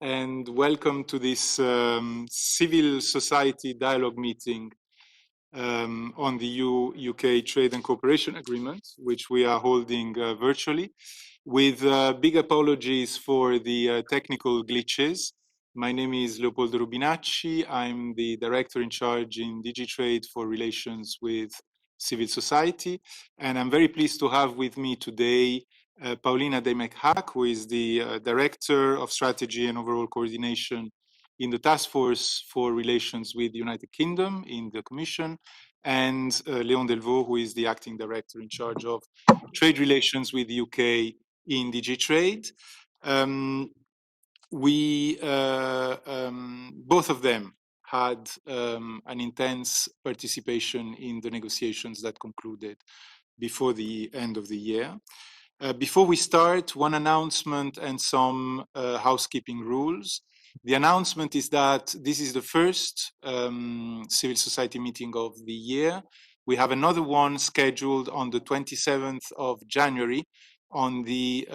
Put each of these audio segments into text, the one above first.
and welcome to this civil society dialogue meeting on the UK Trade and Cooperation Agreement, which we are holding virtually, with big apologies for the technical glitches. My name is Leopoldo Rubinacci. I'm the director in charge in DigiTrade for relations with civil society, and I'm very pleased to have with me today Paulina de Mechak, who is the Director of Strategy and Overall Coordination in the Task Force for Relations with the United Kingdom in the Commission, and Léon Delvaux, who is the Acting Director in charge of Trade Relations with the UK in DigiTrade. Both of them had an intense participation in the negotiations that concluded before the end of the year. Before we start, one announcement and some housekeeping rules. The announcement is that this is the first civil society meeting of the year. We have another one scheduled on the 27th of January on the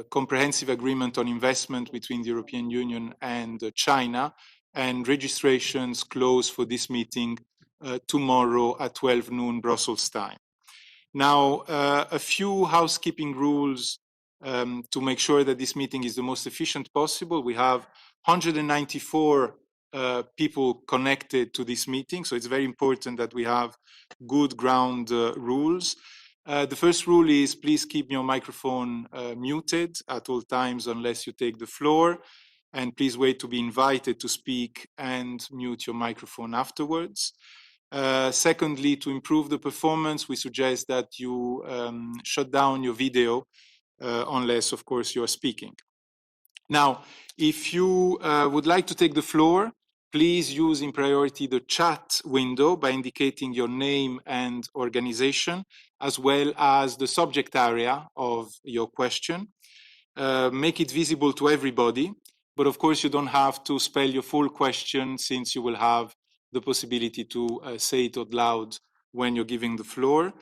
comprehensive agreement on investment between the European Union and China, and registrations close for this meeting tomorrow at 12 noon Brussels time. Now, a few housekeeping rules to make sure that this meeting is the most efficient possible. We have 194 people connected to this meeting, so it's very important that we have good ground rules. The first rule is please keep your microphone muted at all times unless you take the floor, and please wait to be invited to speak and mute your microphone afterwards. Secondly, to improve the performance, we suggest that you shut down your video unless, of course, you are speaking. Now, if you would like to take the floor, please use in priority the chat window by indicating your name and organization, as well as the subject area of your question. Make it visible to everybody, but of course you don't have to spell your full question, since you will have the possibility to say it out loud when you're giving the floor.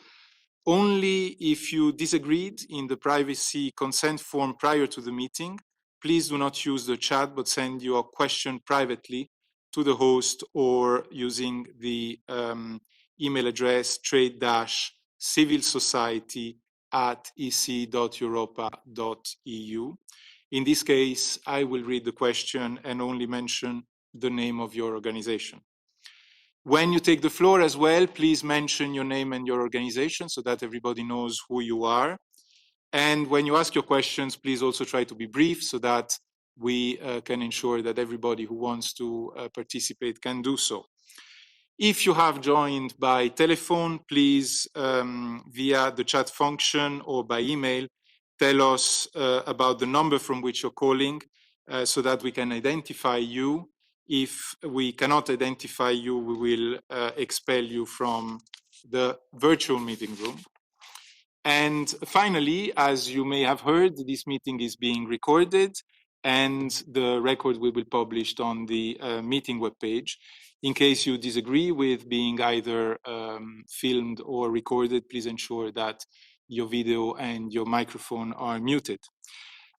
Only if you disagreed in the privacy consent form prior to the meeting, please do not use the chat, but send your question privately to the host or using the email address trade-civilsociety@ec.europa.eu. In this case, I will read the question and only mention the name of your organization. When you take the floor as well, please mention your name and your organization so that everybody knows who you are. And when you ask your questions, please also try to be brief so that we can ensure that everybody who wants to participate can do so. If you have joined by telephone, please, via the chat function or by email, tell us about the number from which you're calling so that we can identify you. If we cannot identify you, we will expel you from the virtual meeting room. And finally, as you may have heard, this meeting is being recorded, and the record will be published on the meeting webpage. In case you disagree with being either filmed or recorded, please ensure that your video and your microphone are muted.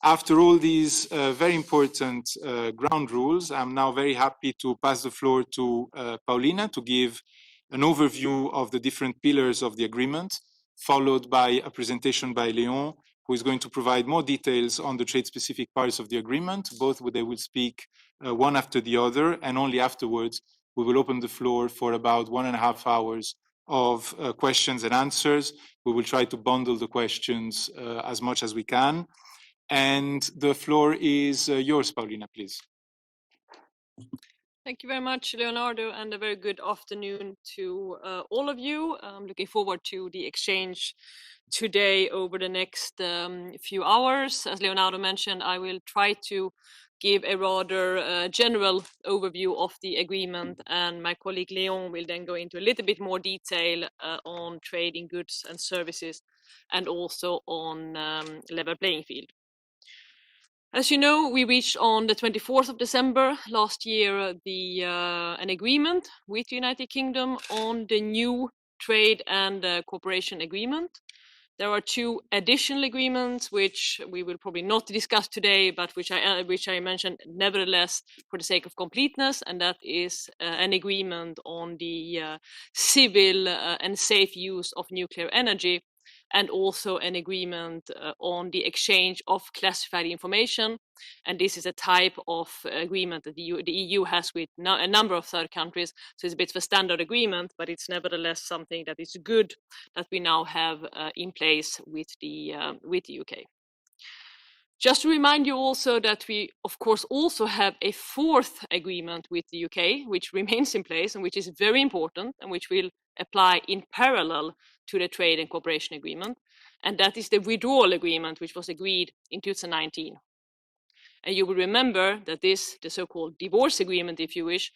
After all these very important ground rules, I'm now very happy to pass the floor to Paulina to give an overview of the different pillars of the agreement, followed by a presentation by Léon, who is going to provide more details on the trade-specific parts of the agreement. Both they will speak one after the other, and only afterwards we will open the floor for about 1.5 hours of questions and answers. We will try to bundle the questions as much as we can. And the floor is yours, Paulina, please. Thank you very much, Leonardo, and a very good afternoon to all of you. I'm looking forward to the exchange today over the next few hours. As Leonardo mentioned, I will try to give a rather general overview of the agreement, and my colleague Leon will then go into a little bit more detail on trade in goods and services, and also on level playing field. As you know, we reached on the 24th of December last year an agreement with the United Kingdom on the new trade and cooperation agreement. There are two additional agreements which we will probably not discuss today, but which I mentioned nevertheless for the sake of completeness, and that is an agreement on the civil and safe use of nuclear energy, and also an agreement on the exchange of classified information. And this is a type of agreement that the EU has with a number of third countries. So it's a bit of a standard agreement, but it's nevertheless something that is good that we now have in place with the UK. Just to remind you also that we, of course, also have a fourth agreement with the UK, which remains in place and which is very important and which will apply in parallel to the trade and cooperation agreement. And that is the withdrawal agreement, which was agreed in 2019. And you will remember that this, the so-called divorce agreement, if you wish,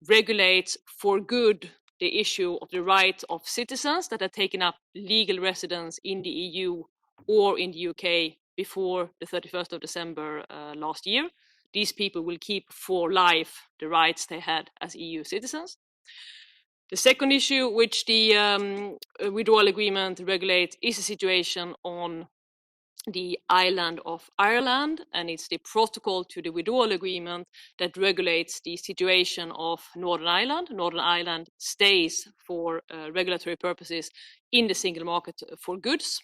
regulates for good the issue of the right of citizens that have taken up legal residence in the EU or in the UK before the 31st of December last year. These people will keep for life the rights they had as EU citizens. The second issue which the withdrawal agreement regulates is a situation on the island of Ireland, and it's the protocol to the withdrawal agreement that regulates the situation of Northern Ireland. Northern Ireland stays for regulatory purposes in the single market for goods.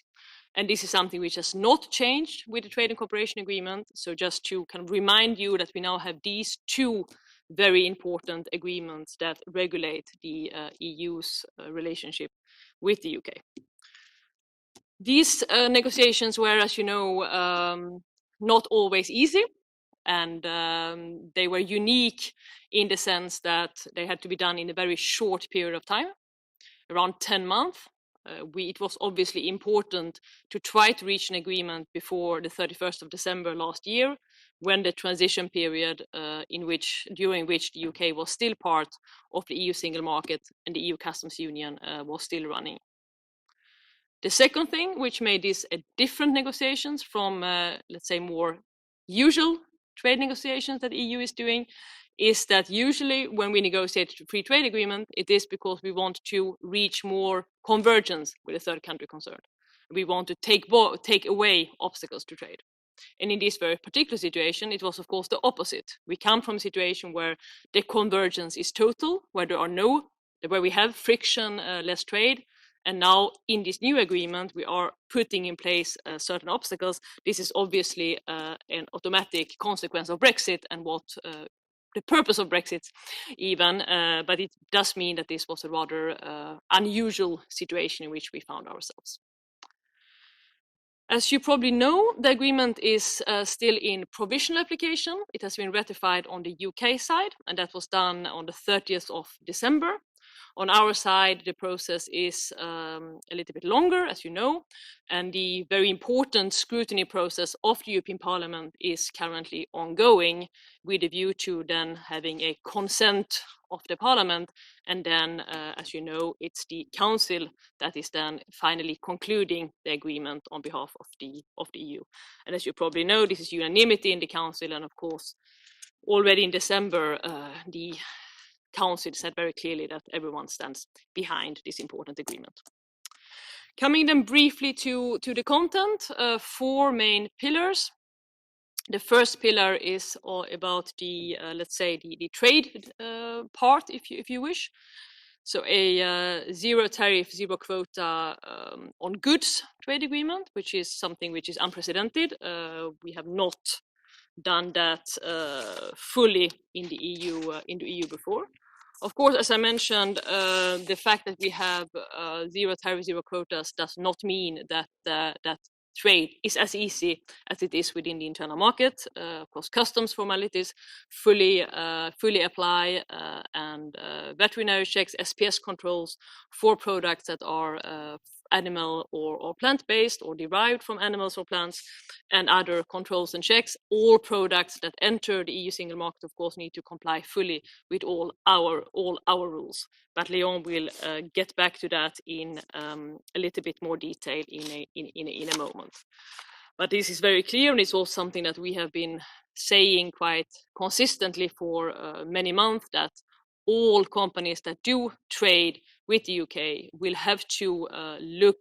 And this is something which has not changed with the trade and cooperation agreement. So just to kind of remind you that we now have these two very important agreements that regulate the EU's relationship with the UK. These negotiations were, as you know, not always easy, and they were unique in the sense that they had to be done in a very short period of time, around 10 months. It was obviously important to try to reach an agreement before the 31st of December last year, when the transition period during which the UK was still part of the EU single market and the EU customs union was still running. The second thing which made this a different negotiations from, let's say, more usual trade negotiations that EU is doing is that usually when we negotiate a free trade agreement, it is because we want to reach more convergence with a third country concerned. We want to take away obstacles to trade. And in this very particular situation, it was of course the opposite. We come from a situation where the convergence is total, where we have friction, less trade. And now in this new agreement, we are putting in place certain obstacles. This is obviously an automatic consequence of Brexit and what the purpose of Brexit even, but it does mean that this was a rather unusual situation in which we found ourselves. As you probably know, the agreement is still in provisional application. It has been ratified on the UK side, and that was done on the 30th of December. On our side, the process is a little bit longer, as you know, and the very important scrutiny process of the European Parliament is currently ongoing, with a view to then having a consent of the Parliament, and then, as you know, it's the Council that is then finally concluding the agreement on behalf of the EU. And as you probably know, this is unanimity in the Council, and of course, already in December, the Council said very clearly that everyone stands behind this important agreement. Coming then briefly to the content, 4 main pillars. The first pillar is about the, let's say, the trade part, if you wish. So a zero tariff, zero quota on goods trade agreement, which is something which is unprecedented. We have not done that fully in the EU before. Of course, as I mentioned, the fact that we have zero tariff, zero quotas does not mean that that trade is as easy as it is within the internal market. Of course, customs formalities fully apply, and veterinary checks, SPS controls for products that are animal or plant-based or derived from animals or plants, and other controls and checks. All products that enter the EU single market, of course, need to comply fully with all our rules. But Leon will get back to that in a little bit more detail in a moment. But this is very clear, and it's also something that we have been saying quite consistently for many months, that all companies that do trade with the UK will have to look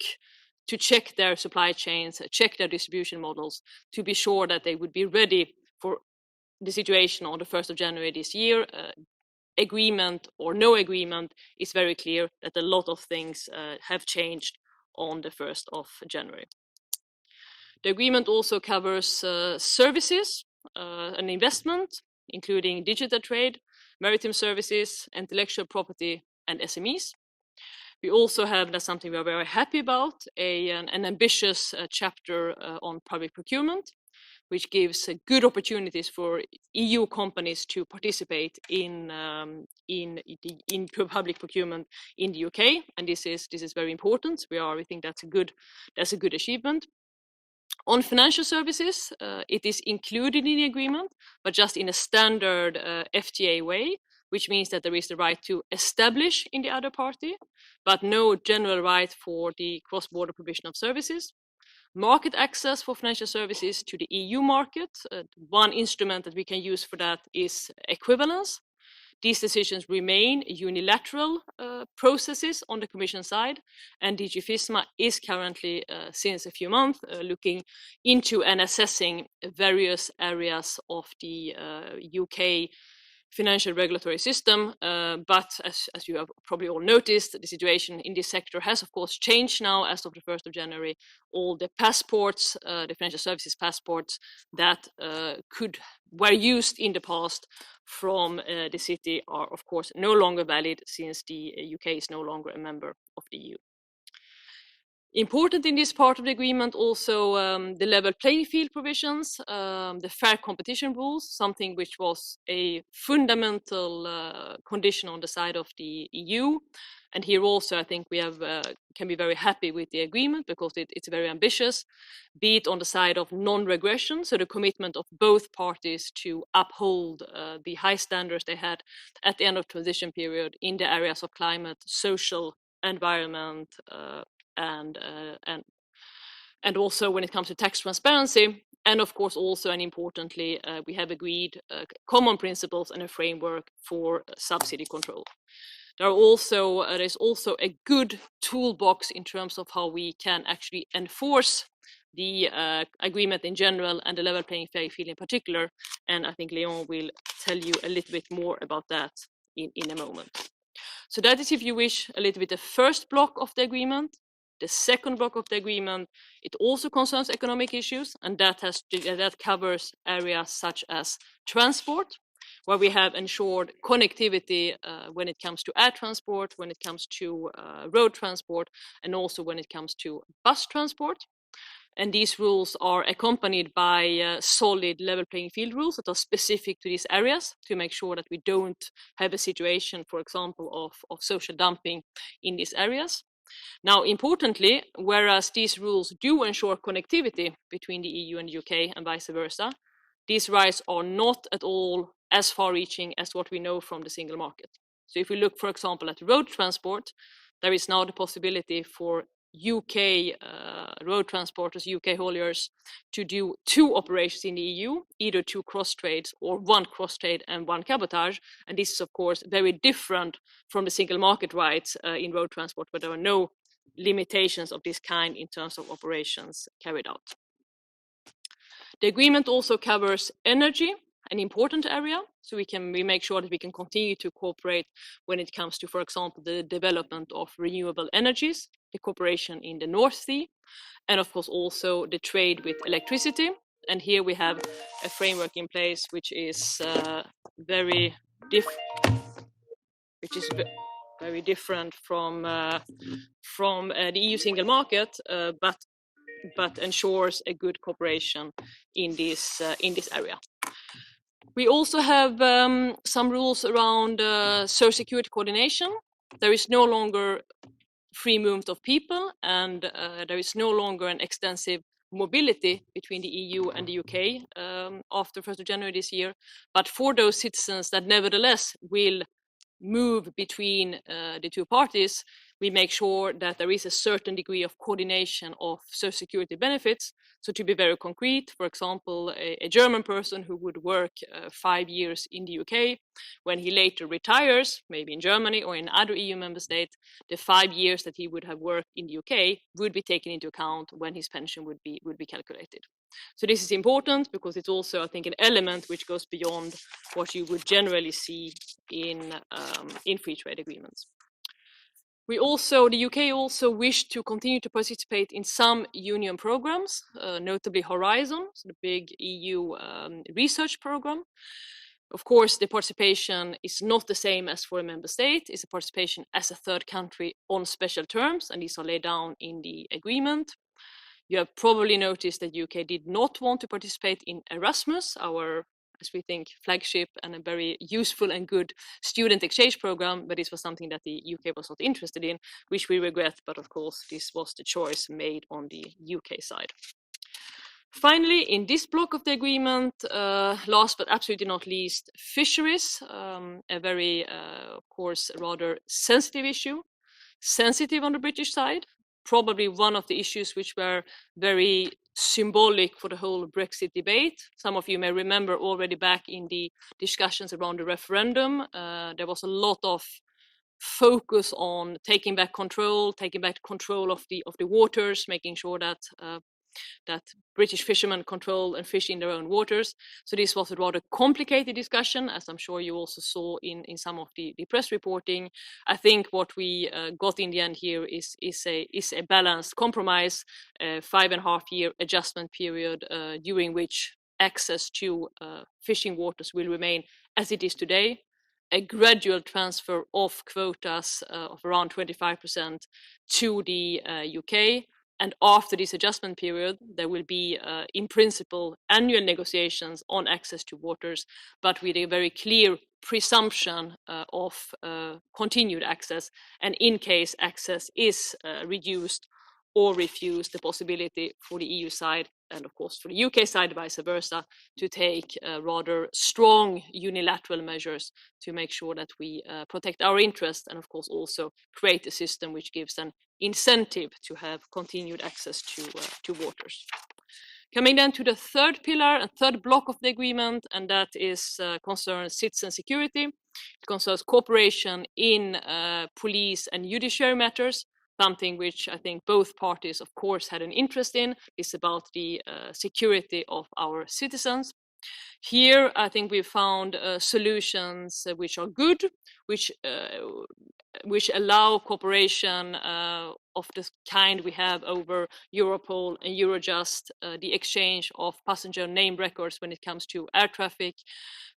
to check their supply chains, check their distribution models, to be sure that they would be ready for the situation on the 1st of January this year. Agreement or no agreement, is very clear that a lot of things have changed on the 1st of January. The agreement also covers services and investment, including digital trade, maritime services, intellectual property, and SMEs. We also have, that's something we are very happy about, an ambitious chapter on public procurement, which gives good opportunities for EU companies to participate in public procurement in the UK, and this is very important. We think that's a good achievement. On financial services, it is included in the agreement, but just in a standard FTA way, which means that there is the right to establish in the other party, but no general right for the cross-border provision of services. Market access for financial services to the EU market. One instrument that we can use for that is equivalence. These decisions remain unilateral processes on the Commission side, and DG FISMA is currently, since a few months, looking into and assessing various areas of the UK financial regulatory system, but as you have probably all noticed, the situation in this sector has of course changed now as of the 1st of January. All the passports, the financial services passports that were used in the past from the city are of course no longer valid, since the UK is no longer a member of the EU. Important in this part of the agreement also the level playing field provisions, the fair competition rules, something which was a fundamental condition on the side of the EU. And here also I think we can be very happy with the agreement, because it's very ambitious, be it on the side of non-regression, so the commitment of both parties to uphold the high standards they had at the end of transition period in the areas of climate, social, environment, and also when it comes to tax transparency, and of course also and importantly we have agreed common principles and a framework for subsidy control. There's also a good toolbox in terms of how we can actually enforce the agreement in general and the level playing field in particular, and I think Leon will tell you a little bit more about that in a moment. So that is, if you wish, a little bit the first block of the agreement. The second block of the agreement, it also concerns economic issues, and that covers areas such as transport, where we have ensured connectivity when it comes to air transport, when it comes to road transport, and also when it comes to bus transport. And these rules are accompanied by solid level playing field rules that are specific to these areas, to make sure that we don't have a situation, for example, of social dumping in these areas. Now, importantly, whereas these rules do ensure connectivity between the EU and the UK and vice versa, these rights are not at all as far-reaching as what we know from the single market. So if we look, for example, at road transport, there is now the possibility for UK road transporters, UK hauliers, to do 2 operations in the EU, either 2 cross-trades or 1 cross-trade and 1 cabotage. And this is, of course, very different from the single market rights in road transport, where there are no limitations of this kind in terms of operations carried out. The agreement also covers energy, an important area, so we make sure that we can continue to cooperate when it comes to, for example, the development of renewable energies, the cooperation in the North Sea, and of course also the trade with electricity. And here we have a framework in place which is very different from the EU single market, but ensures a good cooperation in this area. We also have some rules around social security coordination. There is no longer free movement of people, and there is no longer an extensive mobility between the EU and the UK after 1st of January this year. But for those citizens that nevertheless will move between the 2 parties, we make sure that there is a certain degree of coordination of social security benefits. So to be very concrete, for example, a German person who would work 5 years in the UK, when he later retires, maybe in Germany or in other EU member state, the 5 years that he would have worked in the UK would be taken into account when his pension would be calculated. So this is important because it's also, I think, an element which goes beyond what you would generally see in free trade agreements. The UK also wished to continue to participate in some union programs, notably Horizon, so the big EU research program. Of course, the participation is not the same as for a member state. It's a participation as a third country on special terms, and these are laid down in the agreement. You have probably noticed that UK did not want to participate in Erasmus, our, as we think, flagship and a very useful and good student exchange program, but this was something that the UK was not interested in, which we regret, but of course this was the choice made on the UK side. Finally, in this block of the agreement, last but absolutely not least, fisheries, a very, of course, rather sensitive issue, sensitive on the British side, probably one of the issues which were very symbolic for the whole Brexit debate. Some of you may remember already back in the discussions around the referendum, there was a lot of focus on taking back control of the waters, making sure that that British fishermen control and fish in their own waters. So this was a rather complicated discussion, as I'm sure you also saw in some of the press reporting. I think what we got in the end here is a balanced compromise, 5.5 year adjustment period during which access to fishing waters will remain as it is today, a gradual transfer of quotas of around 25% to the UK. And after this adjustment period, there will be, in principle, annual negotiations on access to waters, but with a very clear presumption of continued access. And in case access is reduced or refused, the possibility for the EU side, and of course for the UK side, vice versa, to take rather strong unilateral measures to make sure that we protect our interests, and of course also create a system which gives an incentive to have continued access to waters. Coming then to the third pillar and third block of the agreement, and that is concerns citizen security. It concerns cooperation in police and judiciary matters, something which I think both parties, of course, had an interest in. It's about the security of our citizens. Here, I think we found solutions which are good, which allow cooperation of the kind we have over Europol and Eurojust, the exchange of passenger name records when it comes to air traffic,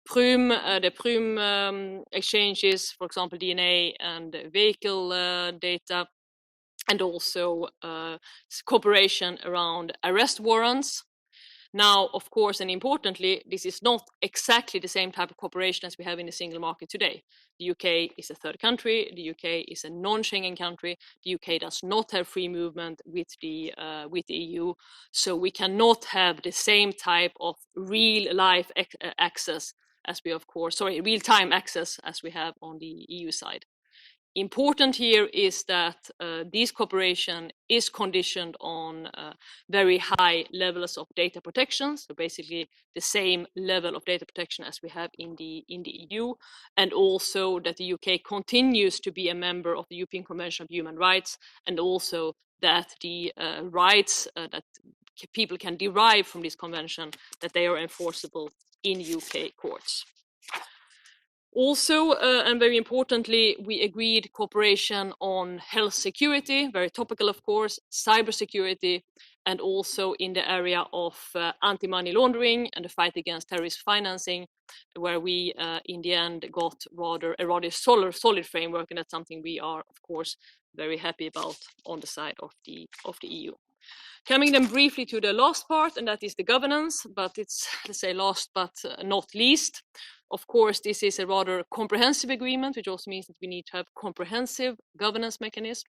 the Prüm exchanges, for example, DNA and vehicle data, and also cooperation around arrest warrants. Now, of course, and importantly, this is not exactly the same type of cooperation as we have in the single market today. The UK is a third country. The UK is a non-Schengen country. The UK does not have free movement with the EU, so we cannot have the same type of real-life access as we, of course, real-time access as we have on the EU side. Important here is that this cooperation is conditioned on very high levels of data protection, so basically the same level of data protection as we have in the EU, and also that the UK continues to be a member of the European Convention of Human Rights, and also that the rights that people can derive from this convention, that they are enforceable in UK courts. Also, and very importantly, we agreed cooperation on health security, very topical, of course, cybersecurity, and also in the area of anti-money laundering and the fight against terrorist financing, where we, in the end, got a rather solid framework, and that's something we are, of course, very happy about on the side of the EU. Coming then briefly to the last part, and that is the governance, but it's, let's say, last but not least. Of course, this is a rather comprehensive agreement, which also means that we need to have comprehensive governance mechanism.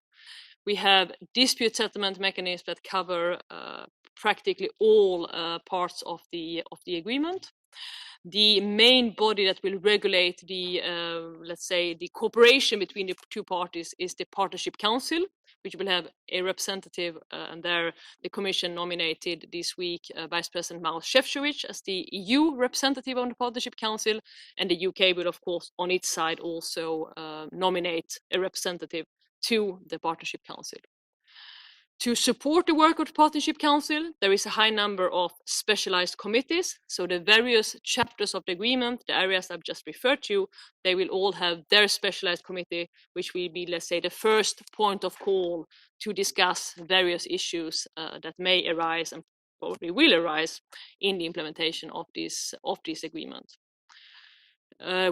We have dispute settlement mechanisms that cover practically all parts of the agreement. The main body that will regulate the, let's say, the cooperation between the two parties is the Partnership Council, which will have a representative, and there the Commission nominated this week Vice President Maros Šefčovič as the EU representative on the Partnership Council, and the UK will, of course, on its side also nominate a representative to the Partnership Council. To support the work of the Partnership Council, there is a high number of specialized committees. So the various chapters of the agreement, the areas I've just referred to, they will all have their specialized committee, which will be, let's say, the first point of call to discuss various issues that may arise and probably will arise in the implementation of this agreement.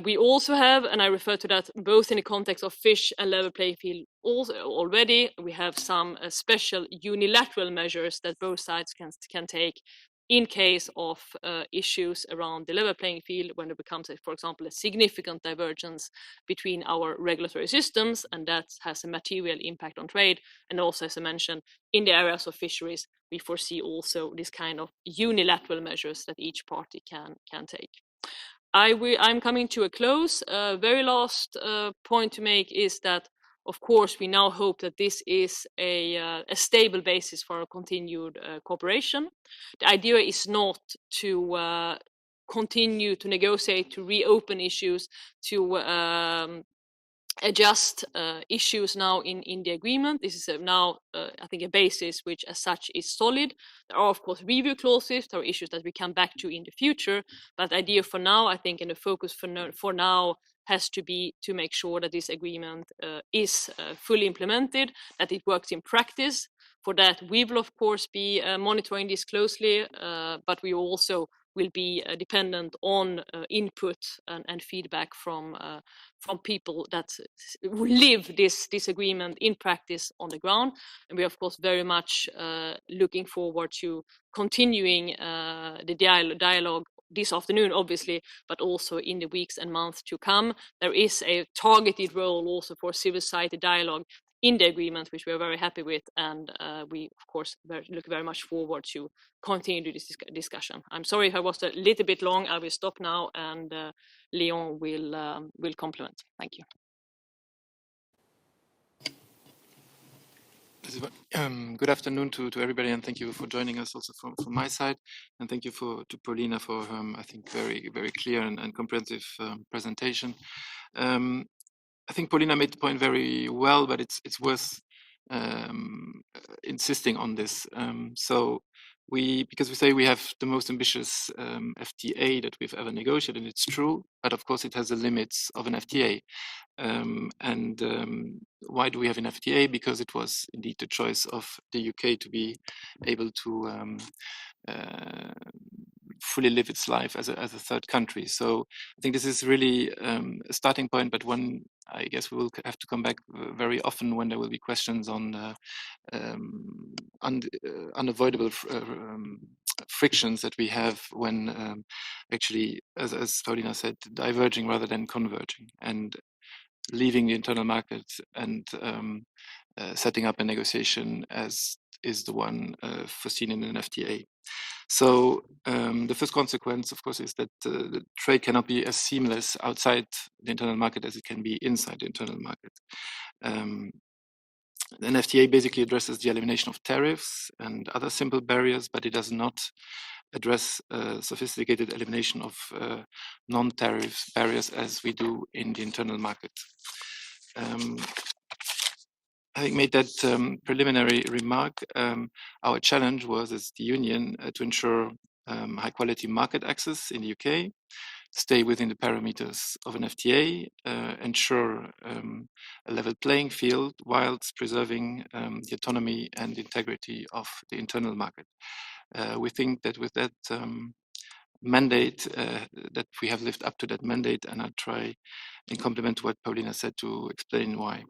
We also have, and I refer to that both in the context of fish and level playing field also already, we have some special unilateral measures that both sides can take in case of issues around the level playing field when there becomes, for example, a significant divergence between our regulatory systems, and that has a material impact on trade. And also, as I mentioned, in the areas of fisheries, we foresee also this kind of unilateral measures that each party can take. I'm coming to a close. Very last point to make is that, of course, we now hope that this is a stable basis for our continued cooperation. The idea is not to continue to negotiate, to reopen issues, to adjust issues now in the agreement. This is now, I think, a basis which as such is solid. There are, of course, review clauses. There are issues that we come back to in the future. But the idea for now, I think, and the focus for now has to be to make sure that this agreement is fully implemented, that it works in practice. For that, we will, of course, be monitoring this closely, but we also will be dependent on input and feedback from people that live this agreement in practice on the ground. And we are, of course, very much looking forward to continuing the dialogue this afternoon, obviously, but also in the weeks and months to come. There is a targeted role also for civil society dialogue in the agreement, which we are very happy with, and we, of course, look very much forward to continue this discussion. I'm sorry if I was a little bit long. I will stop now, and Leon will complement. Thank you. Good afternoon to everybody, and thank you for joining us also from my side, and thank you to Paulina for I think very clear and comprehensive presentation. I think Paulina made the point very well, but it's worth insisting on this. Because we say we have the most ambitious FTA that we've ever negotiated, and it's true, but of course it has the limits of an FTA. Why do we have an FTA? Because it was indeed the choice of the UK to be able to fully live its life as a third country. So I think this is really a starting point, but one I guess we will have to come back very often when there will be questions on unavoidable frictions that we have when actually, as Paulina said, diverging rather than converging, and leaving the internal market and setting up a negotiation as is the one foreseen in an FTA. So the first consequence, of course, is that the trade cannot be as seamless outside the internal market as it can be inside the internal market. An FTA basically addresses the elimination of tariffs and other simple barriers, but it does not address sophisticated elimination of non-tariff barriers as we do in the internal market. Having made that preliminary remark, our challenge was as the Union to ensure high quality market access in the UK, stay within the parameters of an FTA, ensure a level playing field whilst preserving the autonomy and integrity of the internal market. We think that with that mandate, that we have lived up to that mandate, and I'll try in complement to what Paulina said to explain why.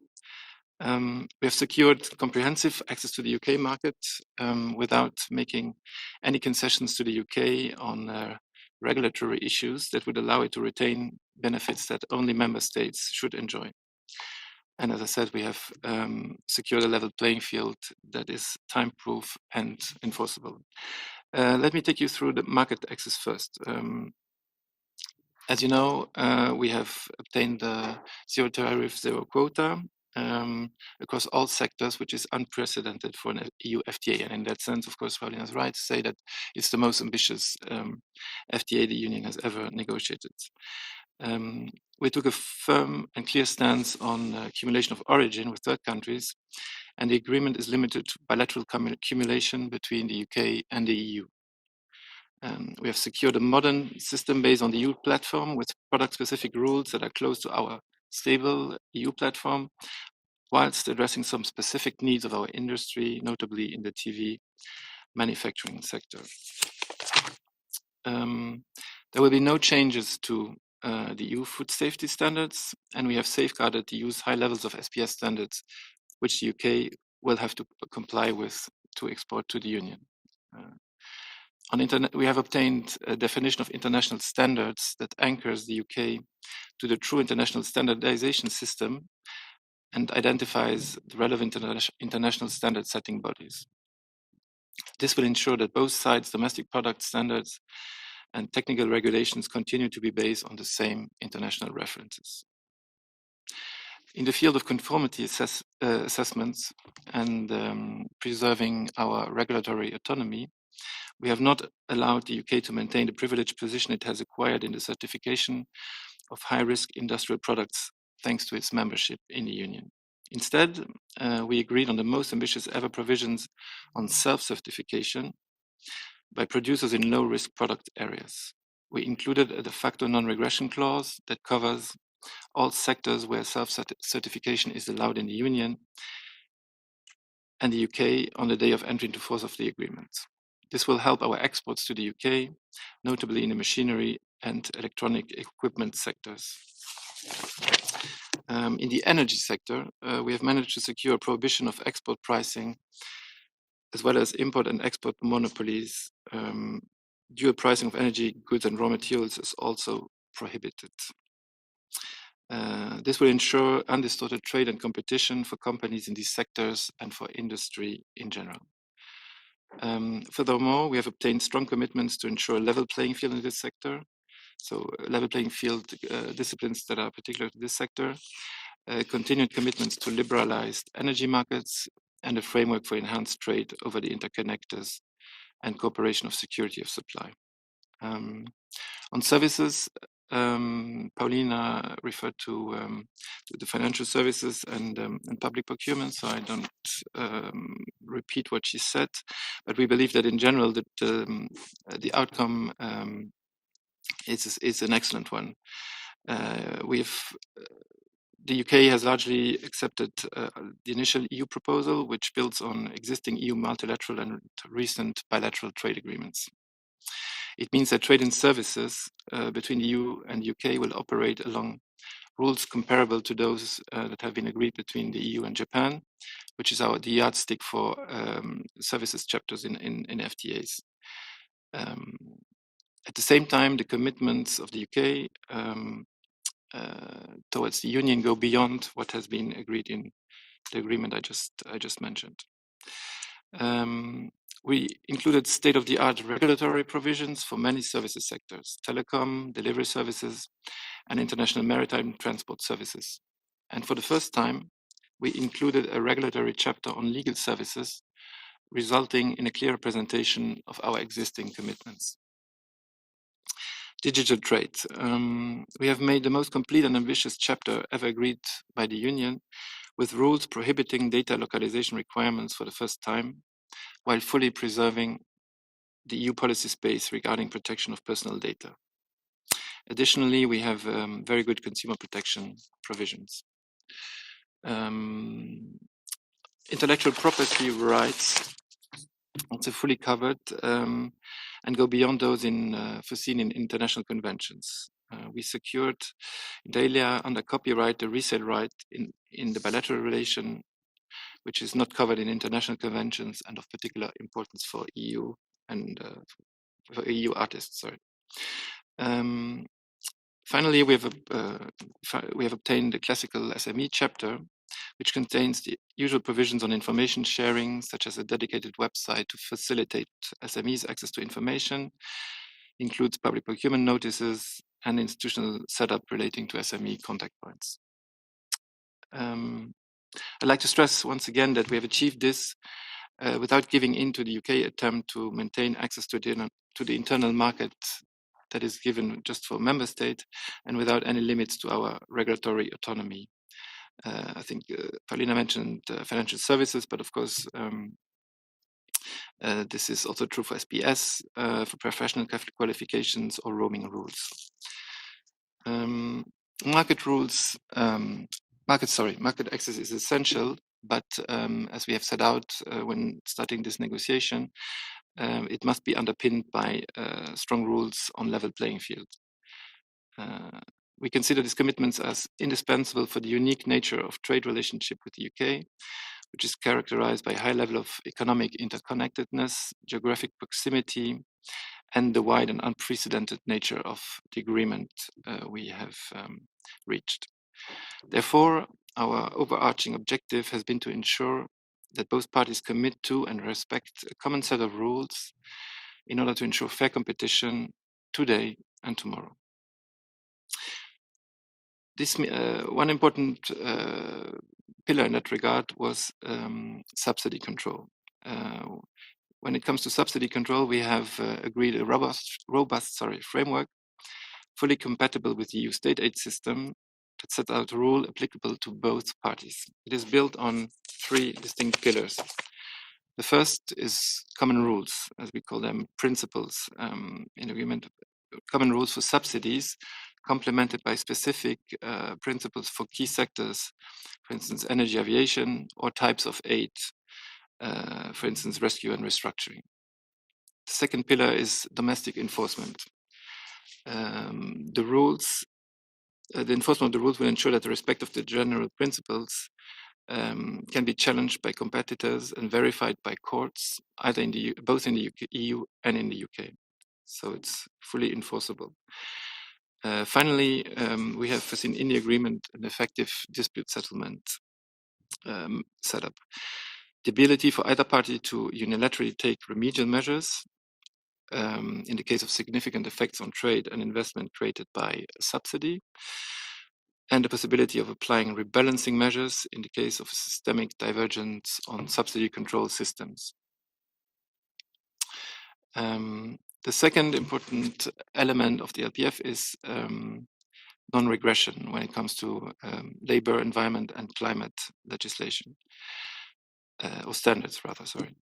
We have secured comprehensive access to the UK market without making any concessions to the UK on regulatory issues that would allow it to retain benefits that only member states should enjoy. And as I said, we have secured a level playing field that is time-proof and enforceable. Let me take you through the market access first. As you know, we have obtained the zero tariff, zero quota across all sectors, which is unprecedented for an EU FTA. And in that sense, of course, Paulina is right to say that it's the most ambitious FTA the Union has ever negotiated. We took a firm and clear stance on accumulation of origin with third countries, and the agreement is limited to bilateral accumulation between the UK and the EU. We have secured a modern system based on the EU platform with product-specific rules that are close to our stable EU platform, whilst addressing some specific needs of our industry, notably in the TV manufacturing sector. There will be no changes to the EU food safety standards, and we have safeguarded the EU's high levels of SPS standards, which the UK will have to comply with to export to the Union. We have obtained a definition of international standards that anchors the UK to the true international standardization system and identifies the relevant international standard setting bodies. This will ensure that both sides' domestic product standards and technical regulations continue to be based on the same international references. In the field of conformity assessments and preserving our regulatory autonomy, we have not allowed the UK to maintain the privileged position it has acquired in the certification of high-risk industrial products thanks to its membership in the Union. Instead, we agreed on the most ambitious ever provisions on self-certification by producers in low-risk product areas. We included a de facto non-regression clause that covers all sectors where self-certification is allowed in the Union and the UK on the day of entry into force of the agreement. This will help our exports to the UK, notably in the machinery and electronic equipment sectors. In the energy sector, we have managed to secure a prohibition of export pricing, as well as import and export monopolies. Dual pricing of energy, goods and raw materials is also prohibited. This will ensure undistorted trade and competition for companies in these sectors and for industry in general. Furthermore, we have obtained strong commitments to ensure a level playing field in this sector. So level playing field disciplines that are particular to this sector, continued commitments to liberalized energy markets, and a framework for enhanced trade over the interconnectors and cooperation of security of supply. On services, Paulina referred to the financial services and public procurement, so I don't repeat what she said, but we believe that in general that the outcome is an excellent one. The UK has largely accepted the initial EU proposal, which builds on existing EU multilateral and recent bilateral trade agreements. It means that trade in services between the EU and UK will operate along rules comparable to those that have been agreed between the EU and Japan, which is the yardstick for services chapters in FTAs. At the same time, the commitments of the UK towards the Union go beyond what has been agreed in the agreement I just mentioned. We included state-of-the-art regulatory provisions for many services sectors: telecom, delivery services, and international maritime transport services. And for the first time, we included a regulatory chapter on legal services, resulting in a clear representation of our existing commitments. Digital trade. We have made the most complete and ambitious chapter ever agreed by the Union, with rules prohibiting data localization requirements for the first time, while fully preserving the EU policy space regarding protection of personal data. Additionally, we have very good consumer protection provisions. Intellectual property rights also fully covered and go beyond those foreseen in international conventions. We secured Dalia under copyright the resale right in the bilateral relation, which is not covered in international conventions and of particular importance for EU and for EU artists. Sorry. Finally, we have obtained the classical SME chapter, which contains the usual provisions on information sharing, such as a dedicated website to facilitate SMEs access to information, includes public procurement notices, and institutional setup relating to SME contact points. I'd like to stress once again that we have achieved this without giving in to the UK attempt to maintain access to the internal market that is given just for member state and without any limits to our regulatory autonomy. I think Paulina mentioned financial services, but of course this is also true for SPS, for professional qualifications or roaming rules. Market rules, market access is essential, but as we have set out when starting this negotiation, it must be underpinned by strong rules on level playing field. We consider these commitments as indispensable for the unique nature of trade relationship with the UK, which is characterized by a high level of economic interconnectedness, geographic proximity, and the wide and unprecedented nature of the agreement we have reached. Therefore, our overarching objective has been to ensure that both parties commit to and respect a common set of rules in order to ensure fair competition today and tomorrow. This one important pillar in that regard was subsidy control. When it comes to subsidy control, we have agreed a robust framework fully compatible with the EU state aid system that sets out a rule applicable to both parties. It is built on 3 distinct pillars. The first is common rules, as we call them, principles in agreement, common rules for subsidies, complemented by specific principles for key sectors, for instance, energy, aviation, or types of aid, for instance, rescue and restructuring. The second pillar is domestic enforcement. The enforcement of the rules will ensure that the respect of the general principles can be challenged by competitors and verified by courts, either in both in the EU and in the UK. So it's fully enforceable. Finally, we have foreseen in the agreement an effective dispute settlement setup. The ability for either party to unilaterally take remedial measures in the case of significant effects on trade and investment created by a subsidy, and the possibility of applying rebalancing measures in the case of systemic divergence on subsidy control systems. The second important element of the LPF is non-regression when it comes to labor, environment, and climate legislation, or standards rather, sorry.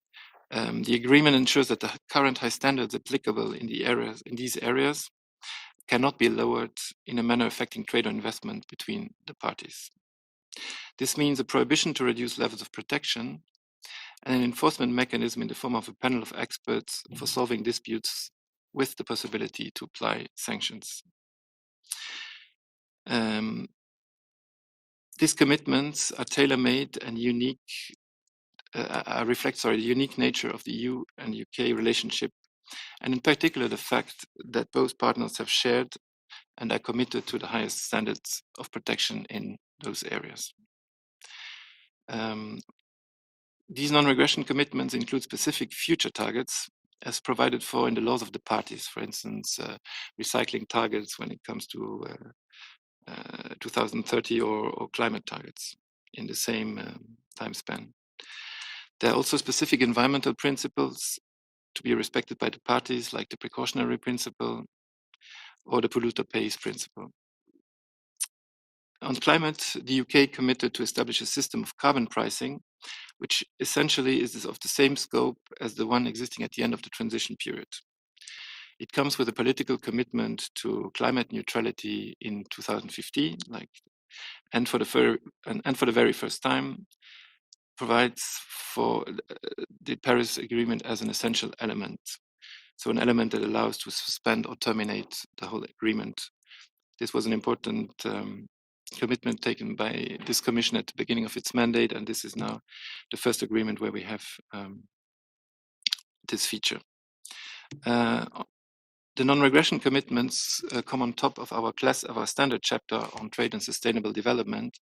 The agreement ensures that the current high standards applicable in these areas cannot be lowered in a manner affecting trade or investment between the parties. This means a prohibition to reduce levels of protection and an enforcement mechanism in the form of a panel of experts for solving disputes with the possibility to apply sanctions. These commitments are tailor-made and unique, reflect the unique nature of the EU and UK relationship, and in particular the fact that both partners have shared and are committed to the highest standards of protection in those areas. These non-regression commitments include specific future targets as provided for in the laws of the parties, for instance, recycling targets when it comes to 2030 or climate targets in the same time span. There are also specific environmental principles to be respected by the parties, like the precautionary principle or the polluter pays principle. On climate, the UK committed to establish a system of carbon pricing, which essentially is of the same scope as the one existing at the end of the transition period. It comes with a political commitment to climate neutrality in 2050, and for the very first time, provides for the Paris Agreement as an essential element. So an element that allows to suspend or terminate the whole agreement. This was an important commitment taken by this commission at the beginning of its mandate, and this is now the first agreement where we have this feature. The non-regression commitments come on top of our standard chapter on trade and sustainable development,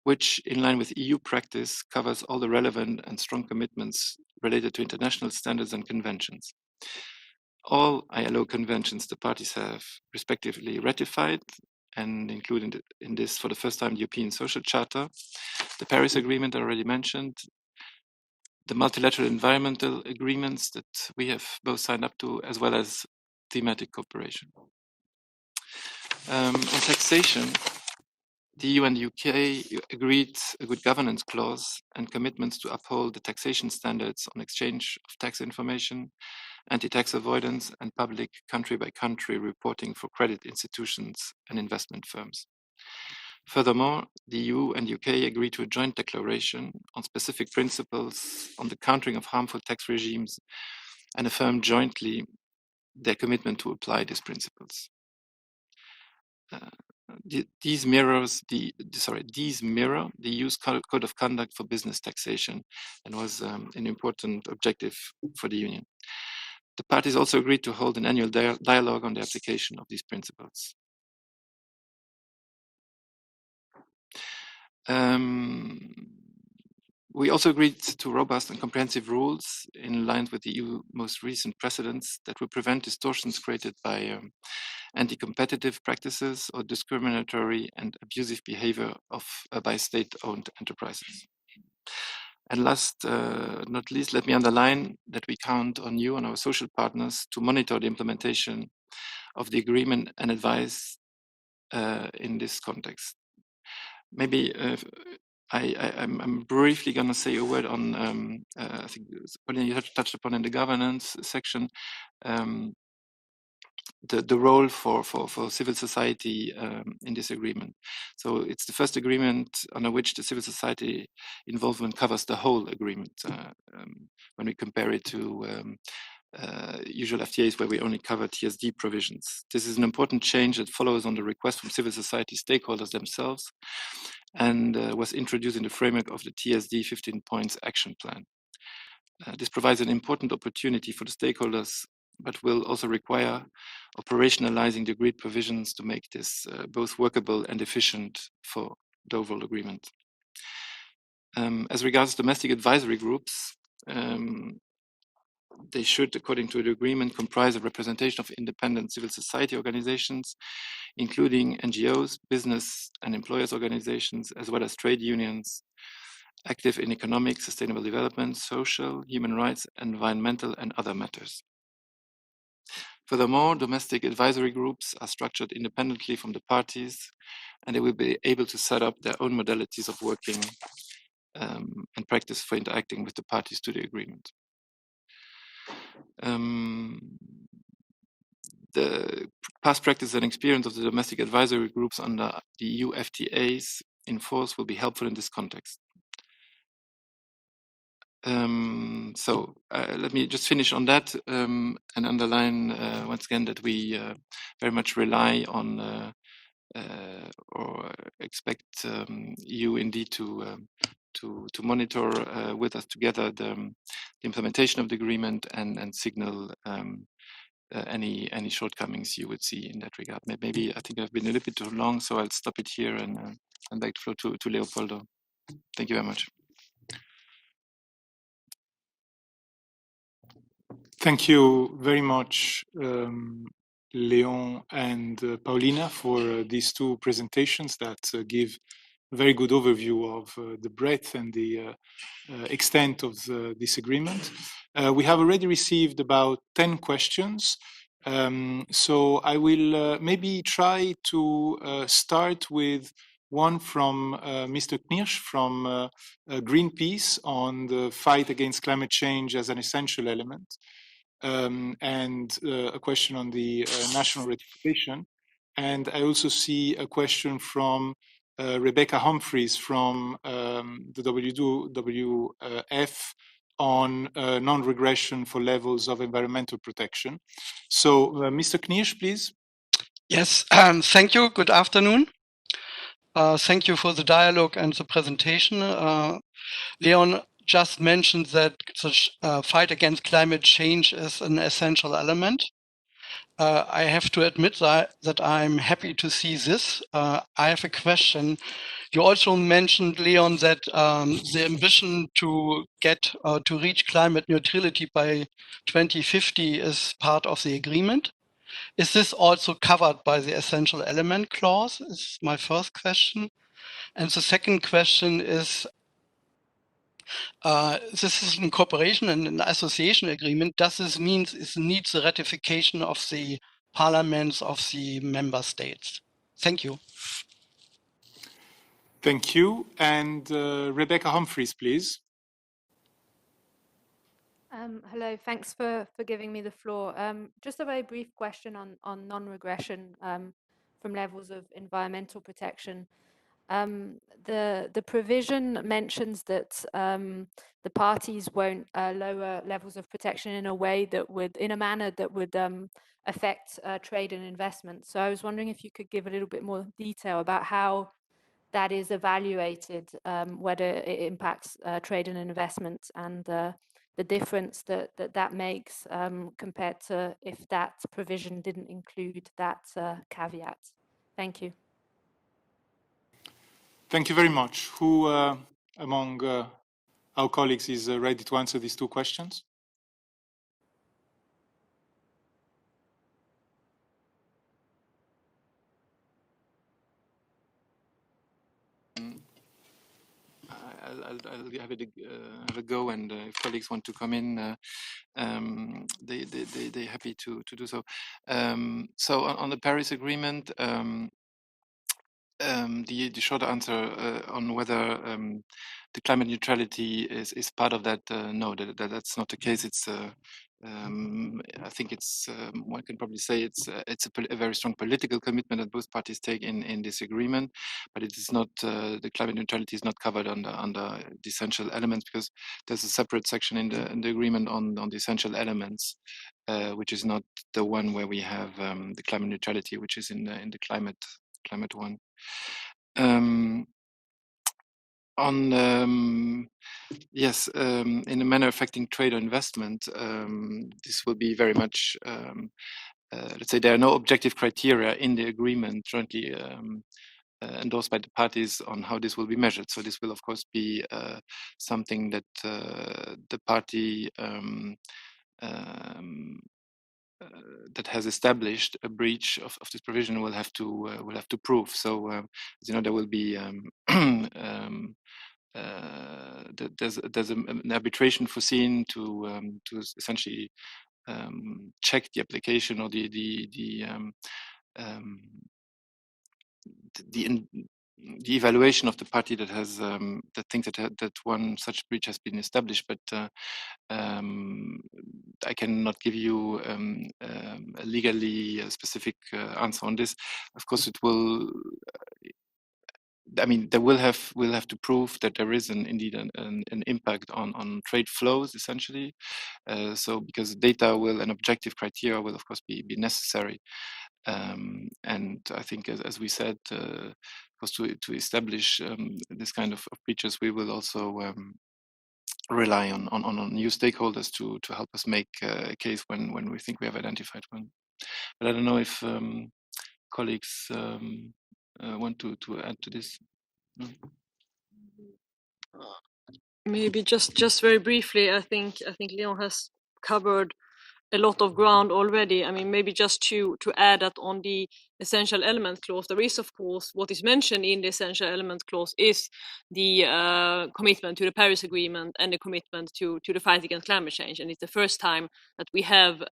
which, in line with EU practice, covers all the relevant and strong commitments related to international standards and conventions. all ILO conventions the parties have respectively ratified, and included in this for the first time the European Social Charter, the Paris Agreement I already mentioned, the multilateral environmental agreements that we have both signed up to, as well as thematic cooperation. On taxation, the EU and the UK agreed a good governance clause and commitments to uphold the taxation standards on exchange of tax information, anti-tax avoidance, and public country-by-country reporting for credit institutions and investment firms. Furthermore, the EU and UK agreed to a joint declaration on specific principles on the countering of harmful tax regimes and affirmed jointly their commitment to apply these principles. These mirror the EU's Code of Conduct for Business Taxation, and was an important objective for the Union. The parties also agreed to hold an annual dialogue on the application of these principles. We also agreed to robust and comprehensive rules in line with the EU most recent precedents that will prevent distortions created by anti-competitive practices or discriminatory and abusive behavior by state-owned enterprises. And last not least, let me underline that we count on you and our social partners to monitor the implementation of the agreement and advise in this context. Maybe I'm briefly going to say a word on, I think you touched upon in the governance section, the role for civil society in this agreement. So it's the first agreement under which the civil society involvement covers the whole agreement when we compare it to usual FTAs where we only cover TSD provisions. This is an important change that follows on the request from civil society stakeholders themselves and was introduced in the framework of the TSD 15 points action plan. This provides an important opportunity for the stakeholders, but will also require operationalizing the agreed provisions to make this both workable and efficient for the overall agreement. As regards domestic advisory groups, they should, according to the agreement, comprise a representation of independent civil society organizations, including NGOs, business and employers organizations, as well as trade unions, active in economic, sustainable development, social, human rights, environmental, and other matters. Furthermore, domestic advisory groups are structured independently from the parties, and they will be able to set up their own modalities of working and practice for interacting with the parties to the agreement. The past practice and experience of the domestic advisory groups under the EU FTAs in force will be helpful in this context. Let me just finish on that and underline once again that we very much rely on or expect you indeed to monitor with us together the implementation of the agreement and signal any shortcomings you would see in that regard. Maybe I think I've been a little bit too long, so I'll stop it here and back the floor to Leopoldo. Thank you very much. Thank you very much, Leon and Paulina, for these two presentations that give a very good overview of the breadth and the extent of this agreement. We have already received about 10 questions. So I will maybe try to start with one from Mr. Knirsch from Greenpeace on the fight against climate change as an essential element. And a question on the national ratification. And I also see a question from Rebecca Humphreys from the WWF on non-regression for levels of environmental protection. So Mr. Knirsch, please. Yes, thank you. Good afternoon. Thank you for the dialogue and the presentation. Leon just mentioned that the fight against climate change is an essential element. I have to admit that I'm happy to see this. I have a question. You also mentioned, Leon, that the ambition to to reach climate neutrality by 2050 is part of the agreement. Is this also covered by the essential element clause? Is my first question. And the second question is, this is in cooperation and an association agreement. Does this mean it needs the ratification of the parliaments of the member states? Thank you. Thank you. And Rebecca Humphries, please. Hello, thanks for giving me the floor. Just a very brief question on non-regression from levels of environmental protection. The provision mentions that the parties won't lower levels of protection in a way that would, in a manner that would affect trade and investment. So I was wondering if you could give a little bit more detail about how that is evaluated, whether it impacts trade and investment, and the difference that makes compared to if that provision didn't include that caveat. Thank you. Thank you very much. Who among our colleagues is ready to answer these two questions? I'll have a go, and if colleagues want to come in, they're happy to do so. So on the Paris Agreement, the short answer on whether the climate neutrality is part of that, no, that's not the case. It's I think it's one can probably say it's a very strong political commitment that both parties take in this agreement, but it is not the climate neutrality is not covered under the essential elements, because there's a separate section in the agreement on the essential elements, which is not the one where we have the climate neutrality, which is in the climate one. Yes, in a manner affecting trade or investment, this will be very much, let's say there are no objective criteria in the agreement jointly endorsed by the parties on how this will be measured. So this will, of course, be something that the party that has established a breach of this provision will have to prove. So as you know, there will be there's an arbitration foreseen to essentially check the application or the evaluation of the party that has that thinks that one such breach has been established, but I cannot give you a legally specific answer on this. Of course, it will. I mean, we'll have to prove that there is indeed an impact on trade flows, essentially. So because data and objective criteria will, of course, be necessary. And I think, as we said, to establish this kind of breaches, we will also rely on new stakeholders to help us make a case when we think we have identified one. But I don't know if colleagues want to add to this. No? Maybe just very briefly, I think Leon has covered a lot of ground already. I mean, maybe just to add that on the essential element clause, there is, of course, what is mentioned in the essential element clause is the commitment to the Paris Agreement and the commitment to the fight against climate change. And it's the first time that we have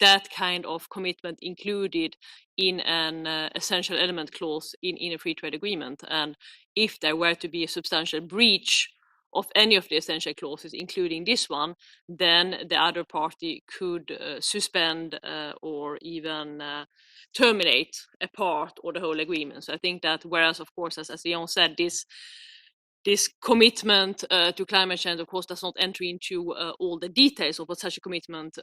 that kind of commitment included in an essential element clause in a free trade agreement. And if there were to be a substantial breach of any of the essential clauses, including this one, then the other party could suspend or even terminate a part or the whole agreement. So I think that, whereas, of course, as Leon said, this commitment to climate change, of course, does not enter into all the details of what such a commitment